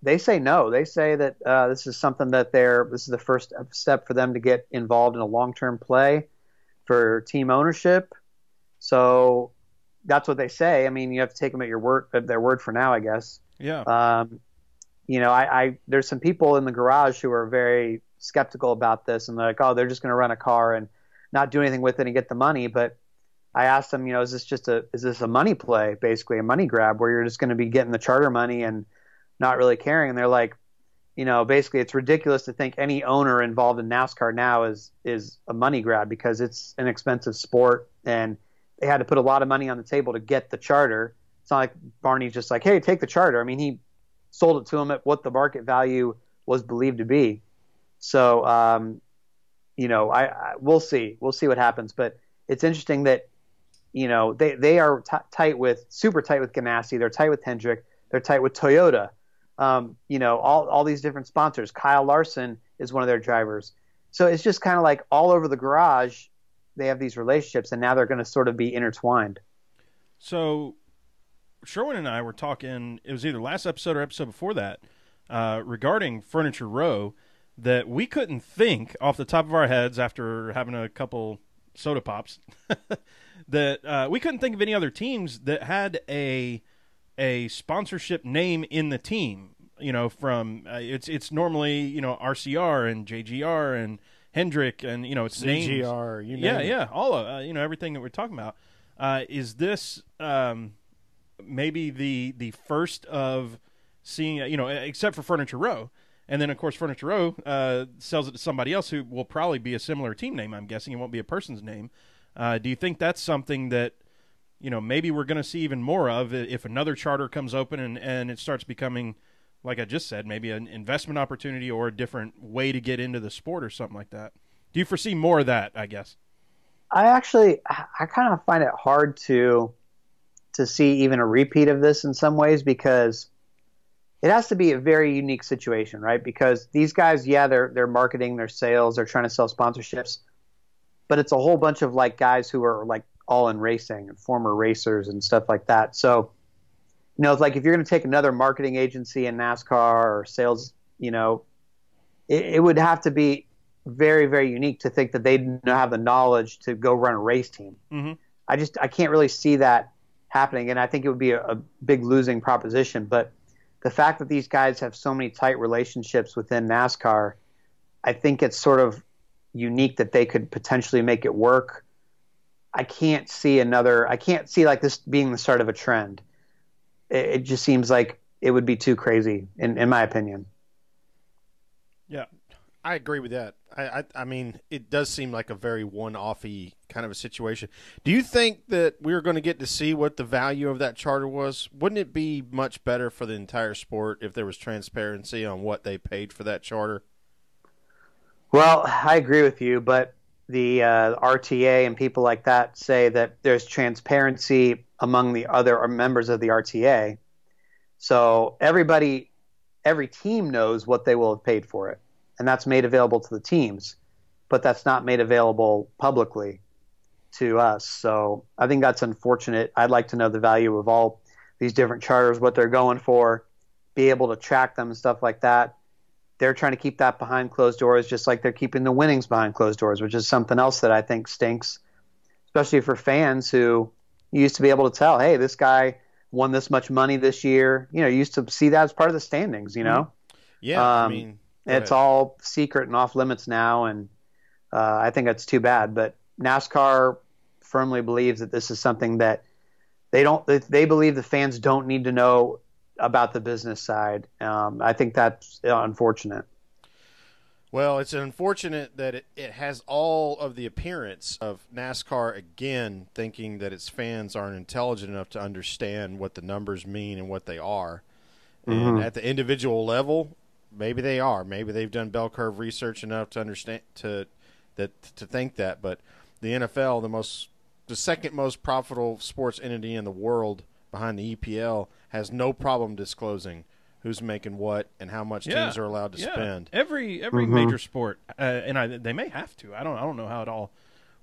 they say no. They say that this is something that this is the first step for them to get involved in a long-term play for team ownership. So that's what they say. You have to take them at their word for now, I guess. Yeah. There's some people in the garage who are very skeptical about this, and they're like, oh, they're just going to run a car and not do anything with it and get the money. But I asked them, is this a money play, basically a money grab, where you're just going to be getting the charter money and not really caring? And they're like, basically it's ridiculous to think any owner involved in NASCAR now is a money grab, because it's an expensive sport and they had to put a lot of money on the table to get the charter. It's not like Barney's just like, hey, take the charter. I mean, he sold it to him at what the market value was believed to be. So, we'll see. We'll see what happens. But it's interesting that, they are super tight with Ganassi. They're tight with Hendrick. They're tight with Toyota. All these different sponsors. Kyle Larson is one of their drivers. So it's just kind of like all over the garage, they have these relationships, and now they're going to sort of be intertwined. So Sherwin and I were talking, it was either last episode or episode before that, regarding Furniture Row, that we couldn't think off the top of our heads after having a couple soda pops that we couldn't think of any other teams that had a sponsorship name in the team. From it's normally RCR and JGR and Hendrick and it's CGR, names. All of everything that we're talking about. Is this maybe the first of seeing except for Furniture Row, and then of course Furniture Row sells it to somebody else who will probably be a similar team name. I'm guessing it won't be a person's name. Do you think that's something that maybe we're going to see even more of if another charter comes open and it starts becoming, like I just said, maybe an investment opportunity or a different way to get into the sport or something like that? Do you foresee more of that, I guess? I kind of find it hard to see even a repeat of this in some ways, because it has to be a very unique situation, right? Because these guys, they're marketing, their sales, they're trying to sell sponsorships, but it's a whole bunch of like guys who are like all in racing and former racers and stuff like that. So, it's like if you're going to take another marketing agency in NASCAR or sales, it would have to be very, very unique to think that they'd have the knowledge to go run a race team. Mm-hmm. I can't really see that happening, and I think it would be a big losing proposition. But the fact that these guys have so many tight relationships within NASCAR, I think it's sort of unique that they could potentially make it work. I can't see like this being the start of a trend. It just seems like it would be too crazy, in my opinion. Yeah, I agree with that. I mean, it does seem like a very one-offy kind of a situation. Do you think that we're going to get to see what the value of that charter was? Wouldn't it be much better for the entire sport if there was transparency on what they paid for that charter? Well, I agree with you, but the RTA and people like that say that there's transparency among the other members of the RTA. So every team knows what they will have paid for it, and that's made available to the teams, but that's not made available publicly to us. So I think that's unfortunate. I'd like to know the value of all these different charters, what they're going for, be able to track them and stuff like that. They're trying to keep that behind closed doors, just like they're keeping the winnings behind closed doors, which is something else that I think stinks, especially for fans who used to be able to tell, hey, this guy won this much money this year. You used to see that as part of the standings, Yeah, I mean, it's all secret and off limits now, and I think that's too bad. But NASCAR firmly believes that this is something that they believe the fans don't need to know about the business side. I think that's unfortunate. Well, it's unfortunate that it has all of the appearance of NASCAR again thinking that its fans aren't intelligent enough to understand what the numbers mean and what they are. Mm-hmm. And at the individual level, maybe they are. Maybe they've done bell curve research enough to understand to think that. But the NFL, the second most profitable sports entity in the world behind the EPL, has no problem disclosing who's making what and how much teams are allowed to spend. Every major sport, and they may have to. I don't know how it all.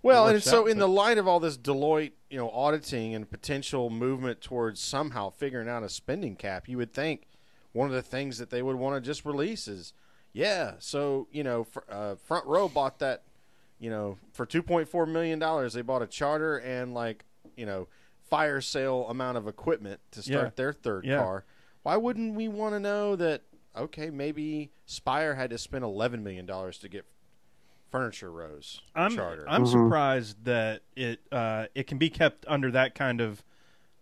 Well, and so in the light of all this Deloitte, auditing and potential movement towards somehow figuring out a spending cap, you would think one of the things that they would want to just release is, Front Row bought that, for $2.4 million. They bought a charter and fire sale amount of equipment to start their third car. Why wouldn't we want to know that okay, maybe Spire had to spend $11 million to get furniture rows. Charter. I'm surprised that it can be kept under that kind of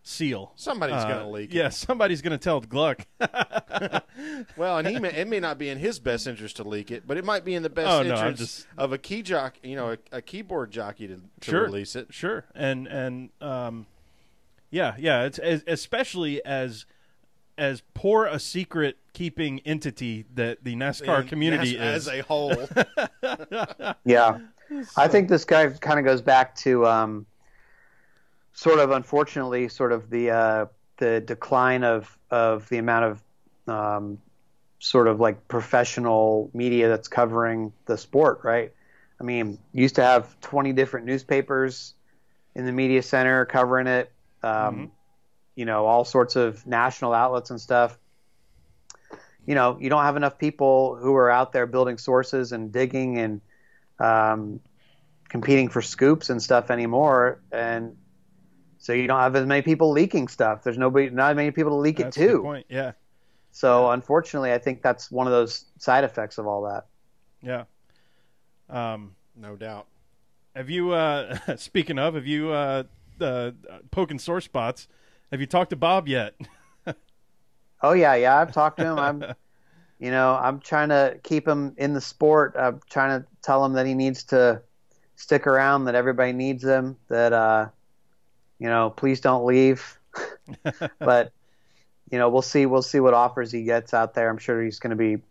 seal. Somebody's going to leak it. Yeah, somebody's going to tell Gluck. Well, and it may not be in his best interest to leak it, but it might be in the best interest of a key jockey, a keyboard jockey to release it. Sure, and it's especially as poor a secret keeping entity that the NASCAR community is as a whole. Yeah, I think this guy kind of goes back to sort of, unfortunately, sort of the decline of the amount of sort of like professional media that's covering the sport, right? I mean, you used to have 20 different newspapers in the media center covering it. All sorts of national outlets and stuff. You don't have enough people who are out there building sources and digging and competing for scoops and stuff anymore. And so you don't have as many people leaking stuff. There's not many people to leak it to. That's the point. Yeah. So unfortunately, I think that's one of those side effects of all that. Yeah. No doubt. Have you, speaking of, poking sore spots, have you talked to Bob yet? Oh yeah, I've talked to him. I'm trying to keep him in the sport. I'm trying to tell him that he needs to stick around, that everybody needs him, that please don't leave. But we'll see what offers he gets out there. I'm sure he's going to be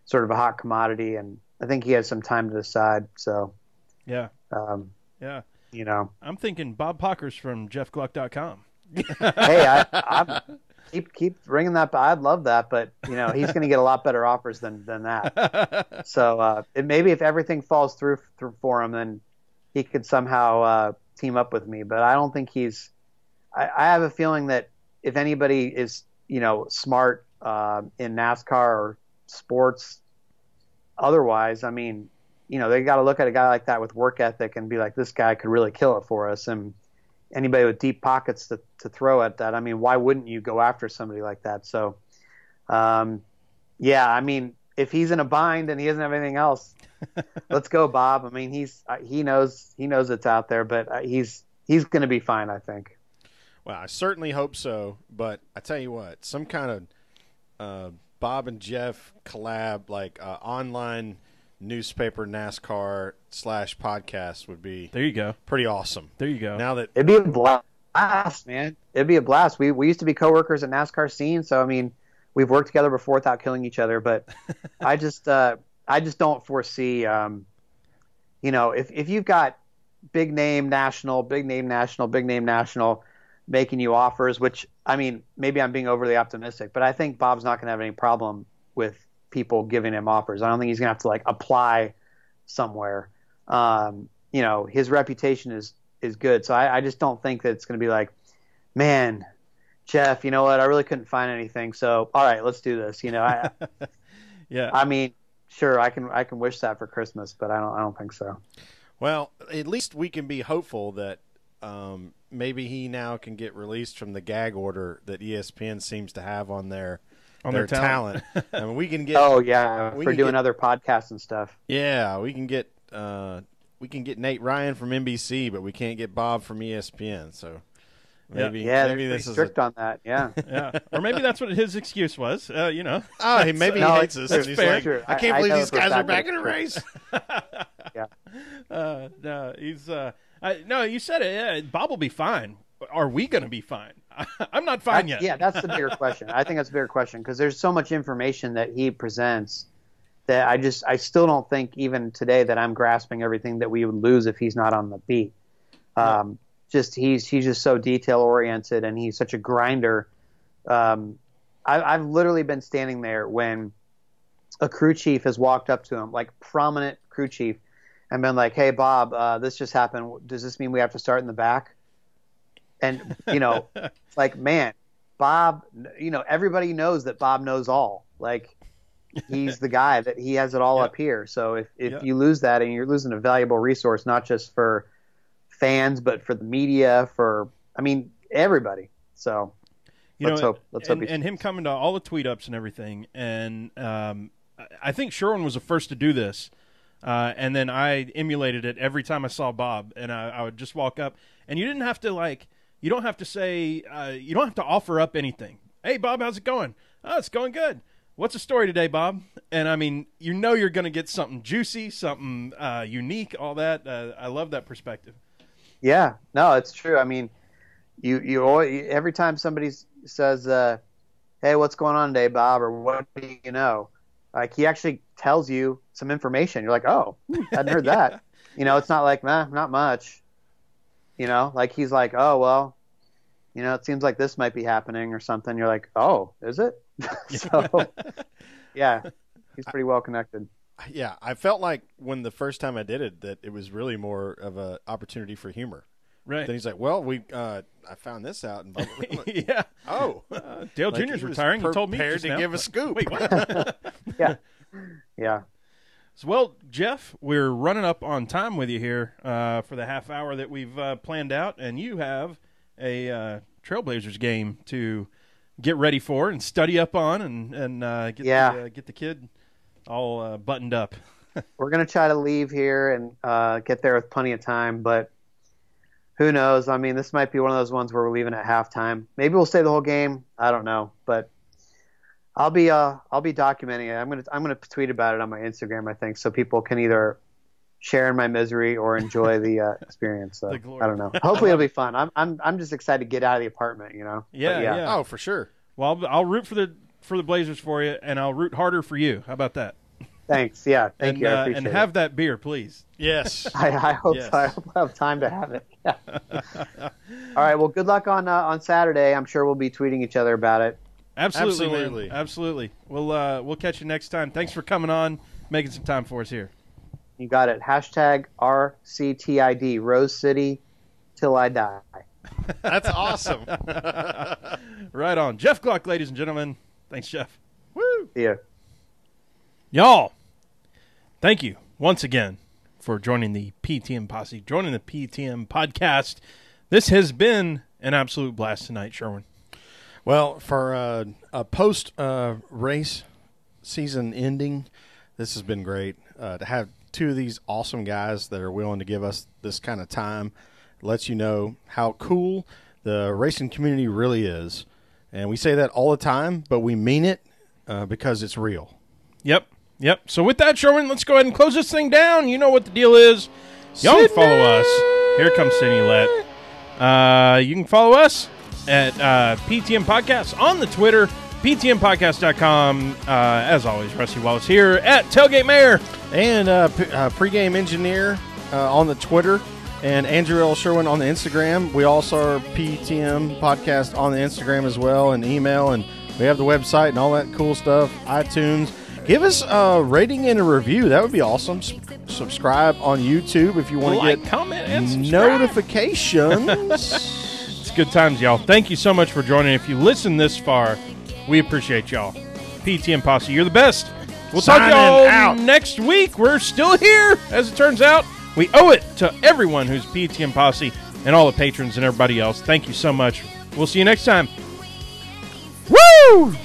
sort of a hot commodity, and I think he has some time to decide. So yeah. Yeah. I'm thinking Bob Pockers from JeffGluck.com. Hey, I keep ringing that. I'd love that, but he's going to get a lot better offers than that. So maybe if everything falls through for him, then he could somehow team up with me. But I don't think he's. I have a feeling that if anybody is smart in NASCAR or sports, otherwise, I mean, they got to look at a guy like that with work ethic and be like, this guy could really kill it for us. And anybody with deep pockets to throw at that, I mean, why wouldn't you go after somebody like that? So, I mean, if he's in a bind and he doesn't have anything else, let's go, Bob. I mean, he knows it's out there, but he's going to be fine, I think. Well, I certainly hope so. But I tell you what, some kind of Bob and Jeff collab, like online newspaper NASCAR /podcast would be there you go pretty awesome. There you go. Now that it'd be a blast, man. It'd be a blast. We used to be coworkers at NASCAR scene, so I mean, we've worked together before without killing each other. But I just don't foresee, if you've got big name national making you offers, which I mean, maybe I'm being overly optimistic, but I think Bob's not going to have any problem with people giving him offers. I don't think he's gonna have to like apply somewhere. His reputation is good, so I just don't think that it's gonna be like, man, Jeff, you know what? I really couldn't find anything, so all right, let's do this. Yeah. I mean, sure, I can wish that for Christmas, but I don't think so. Well, at least we can be hopeful that maybe he now can get released from the gag order that ESPN seems to have on their talent. I mean, we can get. Oh yeah, for doing other podcasts and stuff. Yeah, we can get Nate Ryan from NBC, but we can't get Bob from ESPN. So maybe this is strict on that. Yeah, yeah, or maybe that's what his excuse was. Oh, maybe he hates us. And he's fair. Like, I can't believe these guys are back in the race. Yeah. No, he's. No, you said it. Yeah, Bob will be fine. Are we going to be fine? I'm not fine yet. Yeah, that's the bigger question. I think that's a bigger question because there's so much information that he presents that I still don't think even today that I'm grasping everything that we would lose if he's not on the beat. He's just so detail oriented and he's such a grinder. I've literally been standing there when a crew chief has walked up to him, like prominent crew chief, and been like, "Hey Bob, this just happened. Does this mean we have to start in the back?" And, like, man, Bob, everybody knows that Bob knows all. Like, he's the guy that he has it all up here. So if you lose that and you're losing a valuable resource, not just for fans, but for the media, everybody. So. Let's hope and him coming to all the tweet ups and everything. And I think Sherwin was the first to do this. And then I emulated it every time I saw Bob, and I would just walk up, and you don't have to say, you don't have to offer up anything. Hey, Bob, how's it going? Oh, it's going good. What's the story today, Bob? And I mean, you're going to get something juicy, something unique, all that. I love that perspective. Yeah, no, it's true. I mean, you always, every time somebody says, "Hey, what's going on today, Bob?" or "What do you know?" Like, he actually tells you some information. You're like, "Oh, hadn't heard that." It's not like, "Nah, not much." Like, he's like, "Oh, well, it seems like this might be happening or something." You're like, "Oh, is it?" So, yeah, he's pretty well connected. Yeah, I felt like when the first time I did it that it was really more of an opportunity for humor. Right. Then he's like, "Well, I found this out." And yeah. Oh, Dale Jr.'s retiring. He told me prepared just to now. give a scoop. Wait, what? Yeah. So, well, Jeff, we're running up on time with you here for the half hour that we've planned out, and you have a Trailblazers game to get ready for and study up on, and get the kid all buttoned up. We're gonna try to leave here and get there with plenty of time, but who knows? I mean, this might be one of those ones where we're leaving at halftime. Maybe we'll stay the whole game. I don't know, but I'll be documenting it. I'm gonna tweet about it on my Instagram, I think, so people can either share in my misery or enjoy the experience. So, I don't know. Hopefully it'll be fun. I'm just excited to get out of the apartment. Yeah. Oh, for sure. Well, I'll root for the Blazers for you, and I'll root harder for you. How about that? Thanks. Yeah. Thank you. I appreciate and have that beer, please. Yes. I hope so. I hope I have time to have it. Yeah. All right. Well, good luck on Saturday. I'm sure we'll be tweeting each other about it. Absolutely. We'll catch you next time. Thanks for coming on, making some time for us here. You got it. #RCTID, Rose City till I die. That's awesome. Right on. Jeff Gluck, ladies and gentlemen. Thanks, Jeff. Woo! See ya. Y'all, thank you once again for joining the PTM Posse, joining the PTM podcast. This has been an absolute blast tonight, Sherwin. Well, for a post-race season ending, this has been great. To have two of these awesome guys that are willing to give us this kind of time lets you know how cool the racing community really is. And we say that all the time, but we mean it because it's real. Yep. So with that, Sherwin, let's go ahead and close this thing down. You know what the deal is. Y'all can follow us. Here comes Sidney Lett. You can follow us at PTM Podcast on the Twitter, PTMpodcast.com. As always, Rusty Wallace here at Tailgate Mayor. And pregame engineer on the Twitter. And Andrew L. Sherwin on the Instagram. We also are PTM Podcast on the Instagram as well, and email. And we have the website and all that cool stuff, iTunes. Give us a rating and a review. That would be awesome. Subscribe on YouTube if you want to get comment, and subscribe. Notifications. It's good times, y'all. Thank you so much for joining. If you listen this far, we appreciate y'all. PTM Posse, you're the best. We'll talk to y'all next week. We're still here, as it turns out. We owe it to everyone who's PTM Posse and all the patrons and everybody else. Thank you so much. We'll see you next time. Woo!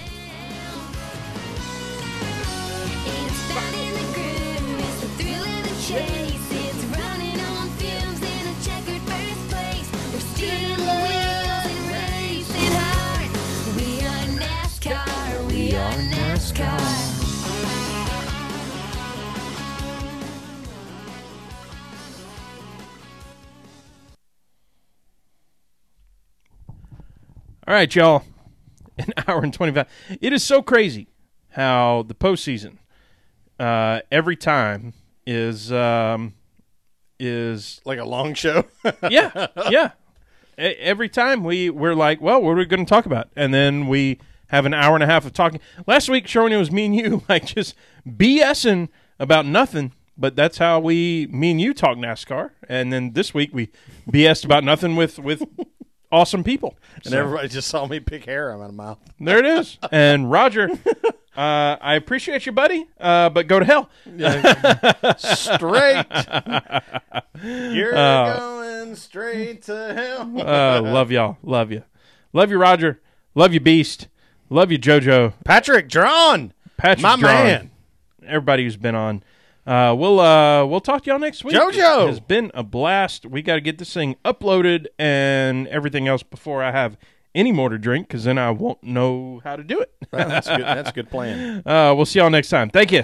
All right, y'all. An hour and 25. It is so crazy how the postseason every time is like a long show. yeah. Every time we're like, well, what are we going to talk about? And then we have an hour and a half of talking. Last week, Sherwin, it was me and you, like just BSing about nothing. But that's how me and you talk NASCAR. And then this week we BS'd about nothing with awesome people. And everybody just saw me pick hair out of my mouth. There it is. And Roger, I appreciate you, buddy, but go to hell. Straight. You're going straight to hell. Love y'all. Love you. Love you, Roger. Love you, Beast. Love you, JoJo. Patrick Drawn. My man. Everybody who's been on. We'll talk to y'all next week. JoJo. It has been a blast. We got to get this thing uploaded and everything else before I have any more to drink, because then I won't know how to do it. Well, that's good. That's a good plan. We'll see y'all next time. Thank you.